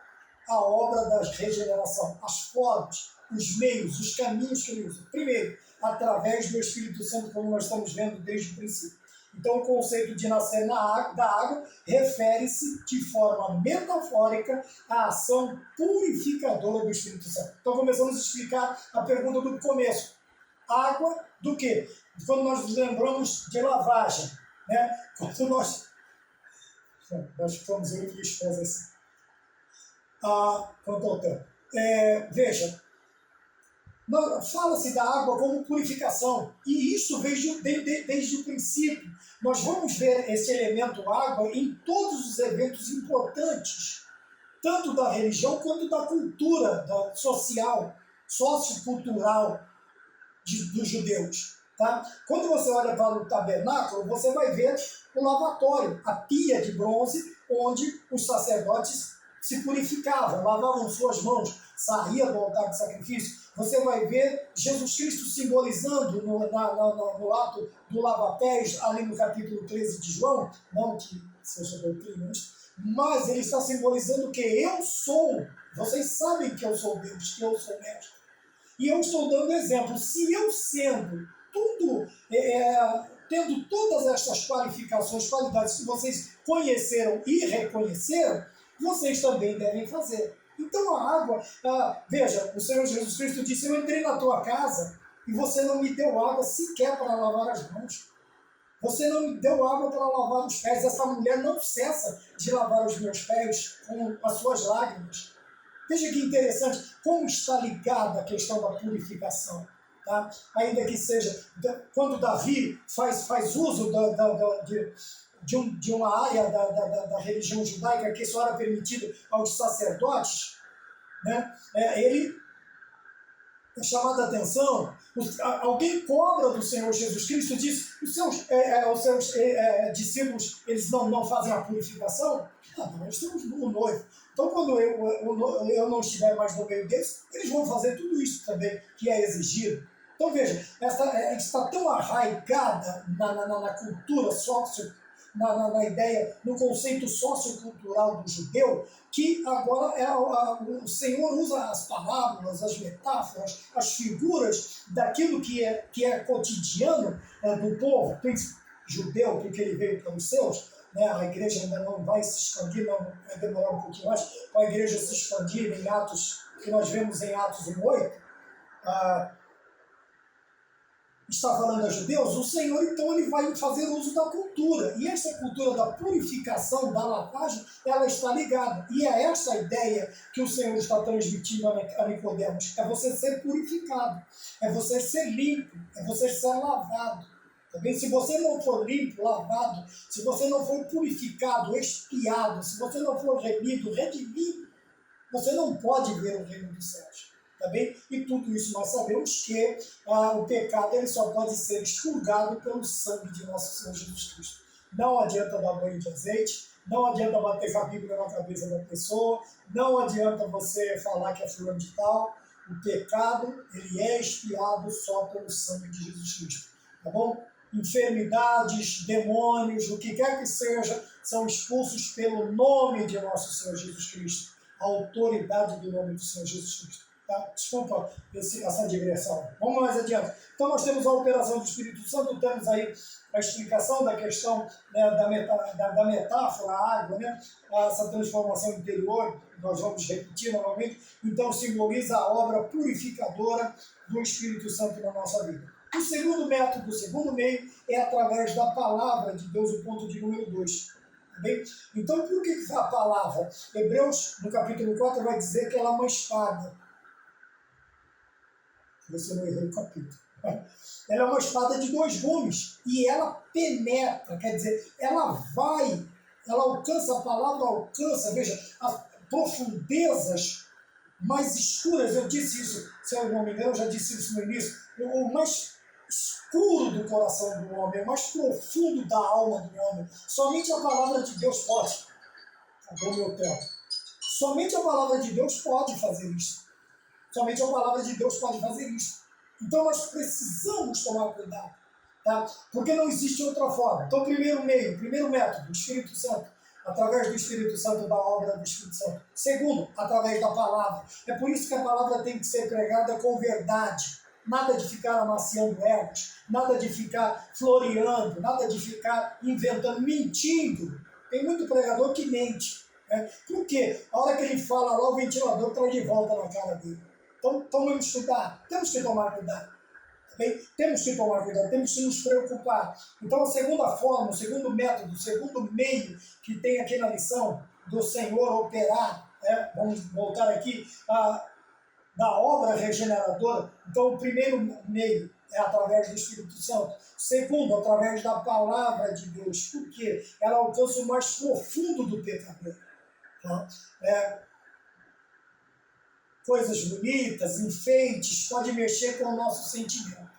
a obra da regeneração, as formas, os meios, os caminhos que ele usa. Primeiro, através do Espírito Santo, como nós estamos vendo desde o princípio. Então, o conceito de nascer da água refere-se de forma metafórica à ação purificadora do Espírito Santo. Então, começamos a explicar a pergunta do começo. Água do quê? Quando nós nos lembramos de lavagem, né? Quando nós ficamos eu e minha esposa assim. Quanto ao tempo. Veja, fala-se da água como purificação, e isso veio desde o princípio. Nós vamos ver esse elemento água em todos os eventos importantes, tanto da religião quanto da cultura social, sociocultural dos judeus. Tá? Quando você olha para o tabernáculo, você vai ver o lavatório, a pia de bronze, onde os sacerdotes se purificavam, lavavam suas mãos, saía do altar de sacrifício. Você vai ver Jesus Cristo simbolizando no ato do lava-pés, ali no capítulo 13 de João, não que seja doutrina, mas ele está simbolizando que eu sou, vocês sabem que eu sou Deus, que eu sou mestre. E eu estou dando exemplo, se eu sendo tudo, tendo todas estas qualificações, qualidades que vocês conheceram e reconheceram, vocês também devem fazer. Então a água, veja, o Senhor Jesus Cristo disse, eu entrei na tua casa e você não me deu água sequer para lavar as mãos. Você não me deu água para lavar os pés. Essa mulher não cessa de lavar os meus pés com as suas lágrimas. Veja que interessante como está ligada a questão da purificação. Tá? Ainda que seja, quando Davi faz uso de uma área da religião judaica que só era permitido aos sacerdotes, né? Ele é chamado a atenção, alguém cobra do Senhor Jesus Cristo, diz, os seus discípulos, eles não fazem a purificação? Nós temos o noivo. Então, quando eu não estiver mais no meio deles, eles vão fazer tudo isso também, que é exigido. Então, veja, está tão arraigada na cultura na ideia, no conceito sociocultural do judeu, que agora o Senhor usa as parábolas, as metáforas, as figuras daquilo que é cotidiano do povo, judeu, porque ele veio para os seus, né? A igreja ainda não vai se expandir, vai demorar um pouquinho mais, para a igreja se expandir em Atos, que nós vemos em Atos 1:8, está falando a judeus, o Senhor, então, ele vai fazer uso da cultura. E essa cultura da purificação, da lavagem, ela está ligada. E é essa a ideia que o Senhor está transmitindo a Nicodemos. É você ser purificado, é você ser limpo, é você ser lavado. Também, se você não for limpo, lavado, se você não for purificado, expiado, se você não for remido, redimido, você não pode ver o reino dos céus. Tá bem? E tudo isso nós sabemos que o pecado ele só pode ser expurgado pelo sangue de nosso Senhor Jesus Cristo. Não adianta dar banho de azeite, não adianta bater com a Bíblia na cabeça da pessoa, não adianta você falar que é fulano de tal. O pecado ele é expiado só pelo sangue de Jesus Cristo. Tá bom? Enfermidades, demônios, o que quer que seja, são expulsos pelo nome de nosso Senhor Jesus Cristo. A autoridade do nome do Senhor Jesus Cristo. Tá? Desculpa essa digressão. Vamos mais adiante. Então nós temos a operação do Espírito Santo, temos aí a explicação da questão, né, da metáfora, a água, né, essa transformação interior, nós vamos repetir novamente, então simboliza a obra purificadora do Espírito Santo na nossa vida. O segundo método, o segundo meio, é através da palavra de Deus, o ponto de número 2. Tá bem? Então, por que a palavra? Hebreus, no capítulo 4, vai dizer que ela é uma espada. Você não errou o capítulo. Ela é uma espada de 2 gumes e ela penetra, quer dizer, ela alcança, a palavra alcança, veja, as profundezas mais escuras. Eu disse isso, se eu não me engano, eu já disse isso no início, o mais escuro do coração do homem, o mais profundo da alma do homem. Somente a palavra de Deus pode. Acabou meu tempo. Somente a palavra de Deus pode fazer isso. Somente a palavra de Deus pode fazer isso. Então nós precisamos tomar cuidado, tá? Porque não existe outra forma. Então, primeiro método, o Espírito Santo, através do Espírito Santo, da obra do Espírito Santo. Segundo, através da palavra. É por isso que a palavra tem que ser pregada com verdade. Nada de ficar amaciando egos, nada de ficar floreando, nada de ficar inventando, mentindo. Tem muito pregador que mente. Por quê? A hora que ele fala lá, o ventilador traz de volta na cara dele. Então, tomemos cuidado, temos que tomar cuidado. Tá bem? Temos que tomar cuidado, temos que nos preocupar. Então, a segunda forma, o segundo método, o segundo meio que tem aqui na lição do Senhor operar, vamos voltar aqui, da obra regeneradora. Então, o primeiro meio é através do Espírito Santo. Segundo, através da palavra de Deus. Por quê? Ela alcança o mais profundo do pecador. Tá? Coisas bonitas, enfeites, pode mexer com o nosso sentimento.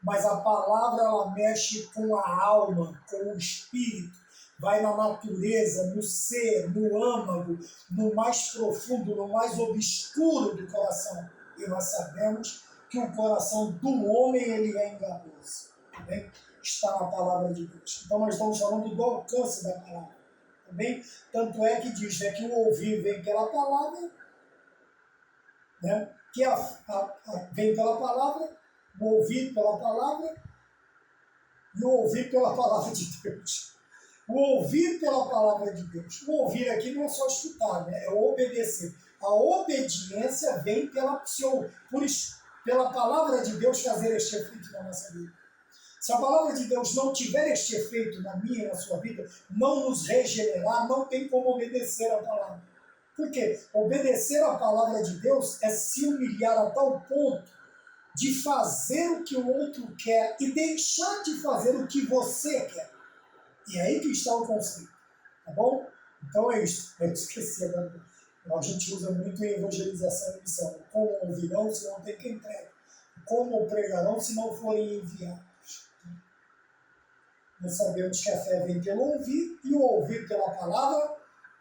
Mas a palavra, ela mexe com a alma, com o espírito, vai na natureza, no ser, no âmago, no mais profundo, no mais obscuro do coração. E nós sabemos que o coração do homem, ele é enganoso. Tá bem? Está na palavra de Deus. Então nós estamos falando do alcance da palavra. Tá bem? Tanto é que diz que o ouvir vem pela palavra, que vem pela palavra, o ouvir pela palavra e o ouvir pela palavra de Deus. O ouvir pela palavra de Deus. O ouvir aqui não é só escutar, é obedecer. A obediência vem pela palavra de Deus fazer este efeito na nossa vida. Se a palavra de Deus não tiver este efeito na minha e na sua vida, não nos regenerar, não tem como obedecer a palavra. Por quê? Obedecer a palavra de Deus é se humilhar a tal ponto de fazer o que o outro quer e deixar de fazer o que você quer. E é aí que está o conceito. Tá bom? Então é isso. Eu esqueci agora. A gente usa muito em evangelização e missão. Como ouvirão se não tem quem entregue? Como pregarão se não forem enviados? Nós sabemos que a fé vem pelo ouvir e o ouvir pela palavra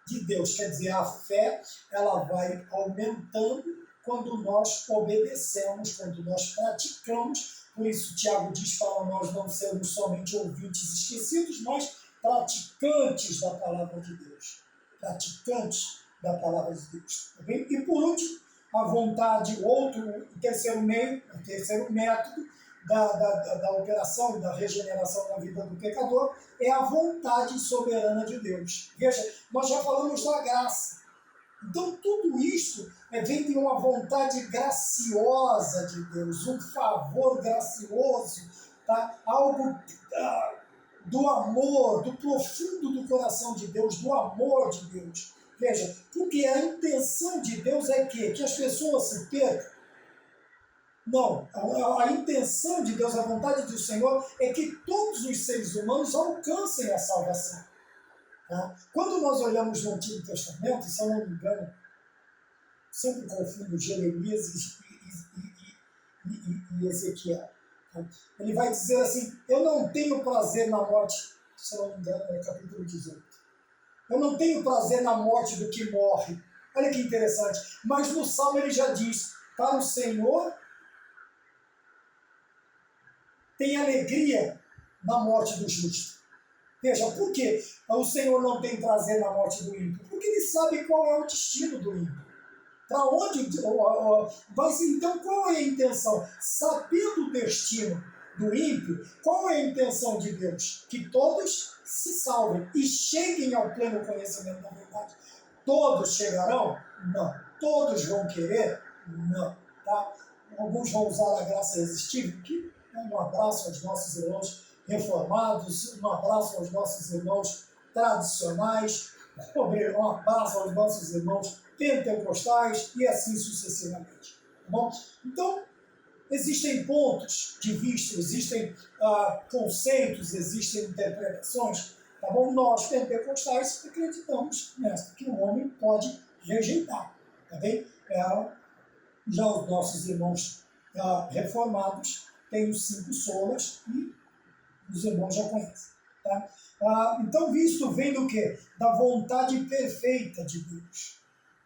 de Deus. Quer dizer, a fé, ela vai aumentando quando nós obedecemos, quando nós praticamos. Por isso Tiago diz para nós não sermos somente ouvintes esquecidos, mas praticantes da palavra de Deus. Praticantes da palavra de Deus. Tá bem? E por último, a vontade, o terceiro método da operação, da regeneração na vida do pecador, é a vontade soberana de Deus. Veja, nós já falamos da graça. Então, tudo isso vem de uma vontade graciosa de Deus, um favor gracioso, tá? Algo do amor, do profundo do coração de Deus, do amor de Deus. Veja, porque a intenção de Deus é que as pessoas se percam. Não, a intenção de Deus, a vontade do Senhor é que todos os seres humanos alcancem a salvação. Tá? Quando nós olhamos no Antigo Testamento, se eu não me engano, sempre confundo Jeremias e Ezequiel. Tá? Ele vai dizer assim, eu não tenho prazer na morte, se eu não me engano, é capítulo 18. Eu não tenho prazer na morte do que morre. Olha que interessante. Mas no Salmo ele já diz, para o Senhor tem alegria na morte do justo. Veja, por que o Senhor não tem prazer na morte do ímpio? Porque ele sabe qual é o destino do ímpio. Para onde vai ser? Então, qual é a intenção? Sabendo o destino do ímpio, qual é a intenção de Deus? Que todos se salvem e cheguem ao pleno conhecimento da verdade. Todos chegarão? Não. Todos vão querer? Não. Tá? Alguns vão usar a graça irresistível, que Um abraço aos nossos irmãos reformados, um abraço aos nossos irmãos tradicionais, um abraço aos nossos irmãos pentecostais e assim sucessivamente. Tá bom? Então, existem pontos de vista, existem conceitos, existem interpretações. Tá bom? Nós, pentecostais, acreditamos nessa, que o homem pode rejeitar. Tá bem? Já os nossos irmãos reformados têm os 5 solas e os irmãos já conhecem. Tá? Então, visto vem do quê? Da vontade perfeita de Deus,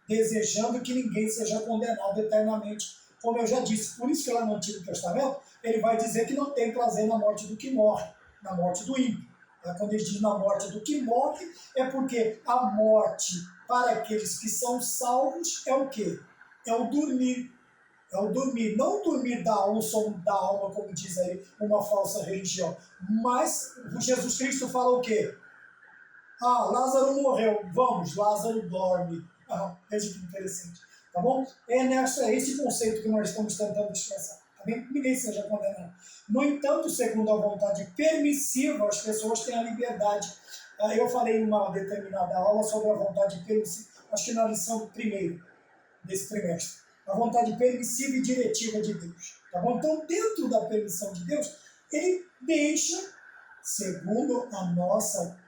desejando que ninguém seja condenado eternamente, como eu já disse. Por isso que lá no Antigo Testamento, ele vai dizer que não tem prazer na morte do que morre, na morte do ímpio. Quando ele diz na morte do que morre, é porque a morte para aqueles que são salvos é o quê? É o dormir. É o dormir, não o dormir da alma, o sono da alma, como diz aí uma falsa religião. Mas Jesus Cristo fala o quê? Lázaro morreu, vamos, Lázaro dorme. Veja que interessante, tá bom? É esse conceito que nós estamos tentando expressar, tá bem? Ninguém seja condenado. No entanto, segundo a vontade permissiva, as pessoas têm a liberdade. Eu falei em uma determinada aula sobre a vontade permissiva, acho que na lição primeira desse trimestre. A vontade permissiva e diretiva de Deus. Tá bom? Então, dentro da permissão de Deus, ele deixa, segundo a nossa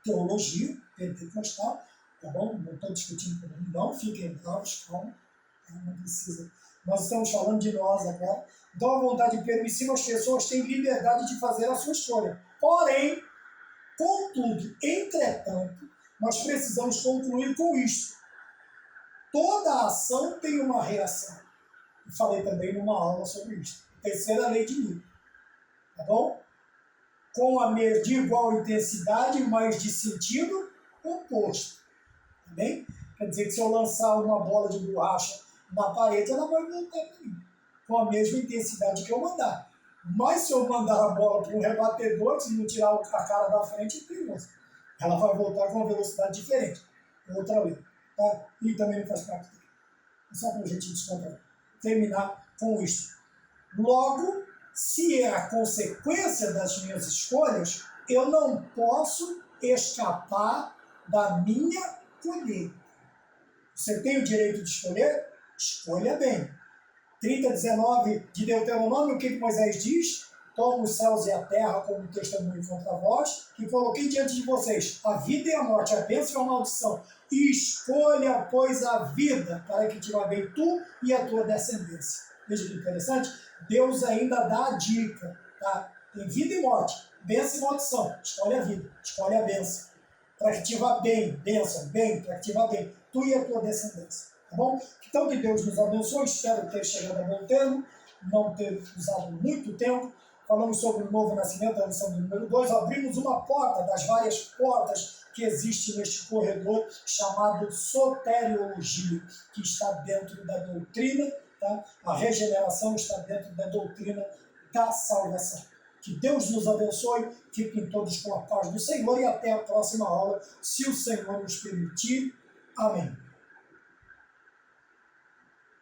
teologia pentecostal, tá bom? Não estou discutindo com ele, não fiquem bravos, calma, não precisa. Nós estamos falando de nós agora. Então, a vontade permissiva, as pessoas têm liberdade de fazer a sua escolha. Porém, contudo, entretanto, nós precisamos concluir com isso. Toda ação tem uma reação. Eu falei também numa aula sobre isso. Terceira lei de Newton. Tá bom? De igual intensidade, mas de sentido oposto. Tá bem? Quer dizer que se eu lançar uma bola de borracha na parede, ela vai voltar para mim. Com a mesma intensidade que eu mandar. Mas se eu mandar a bola para um rebatedor, se não tirar a cara da frente, é perigoso. Ela vai voltar com uma velocidade diferente. Outra lei. Tá? E também não faz parte dele. Só para a gente terminar com isso. Logo, se é a consequência das minhas escolhas, eu não posso escapar da minha colheita. Você tem o direito de escolher? Escolha bem. 30:19 de Deuteronômio, o que Moisés diz? Tomo os céus e a terra como testemunho contra vós, que coloquei diante de vocês a vida e a morte, a bênção e a maldição. Escolha, pois, a vida, para que te vá bem tu e a tua descendência. Veja que interessante, Deus ainda dá a dica, tá? Tem vida e morte, bênção e maldição. Escolhe a vida, escolhe a bênção. Para que te vá bem, bênção, bem, para que te vá bem, tu e a tua descendência. Tá bom? Então, que Deus nos abençoe. Espero ter chegado a bom termo, não ter usado muito tempo. Falamos sobre o novo nascimento, a lição do número 2. Abrimos uma porta das várias portas que existe neste corredor, chamado soteriologia, que está dentro da doutrina, tá? A regeneração está dentro da doutrina da salvação. Que Deus nos abençoe, fiquem todos com a paz do Senhor e até a próxima aula, se o Senhor nos permitir. Amém.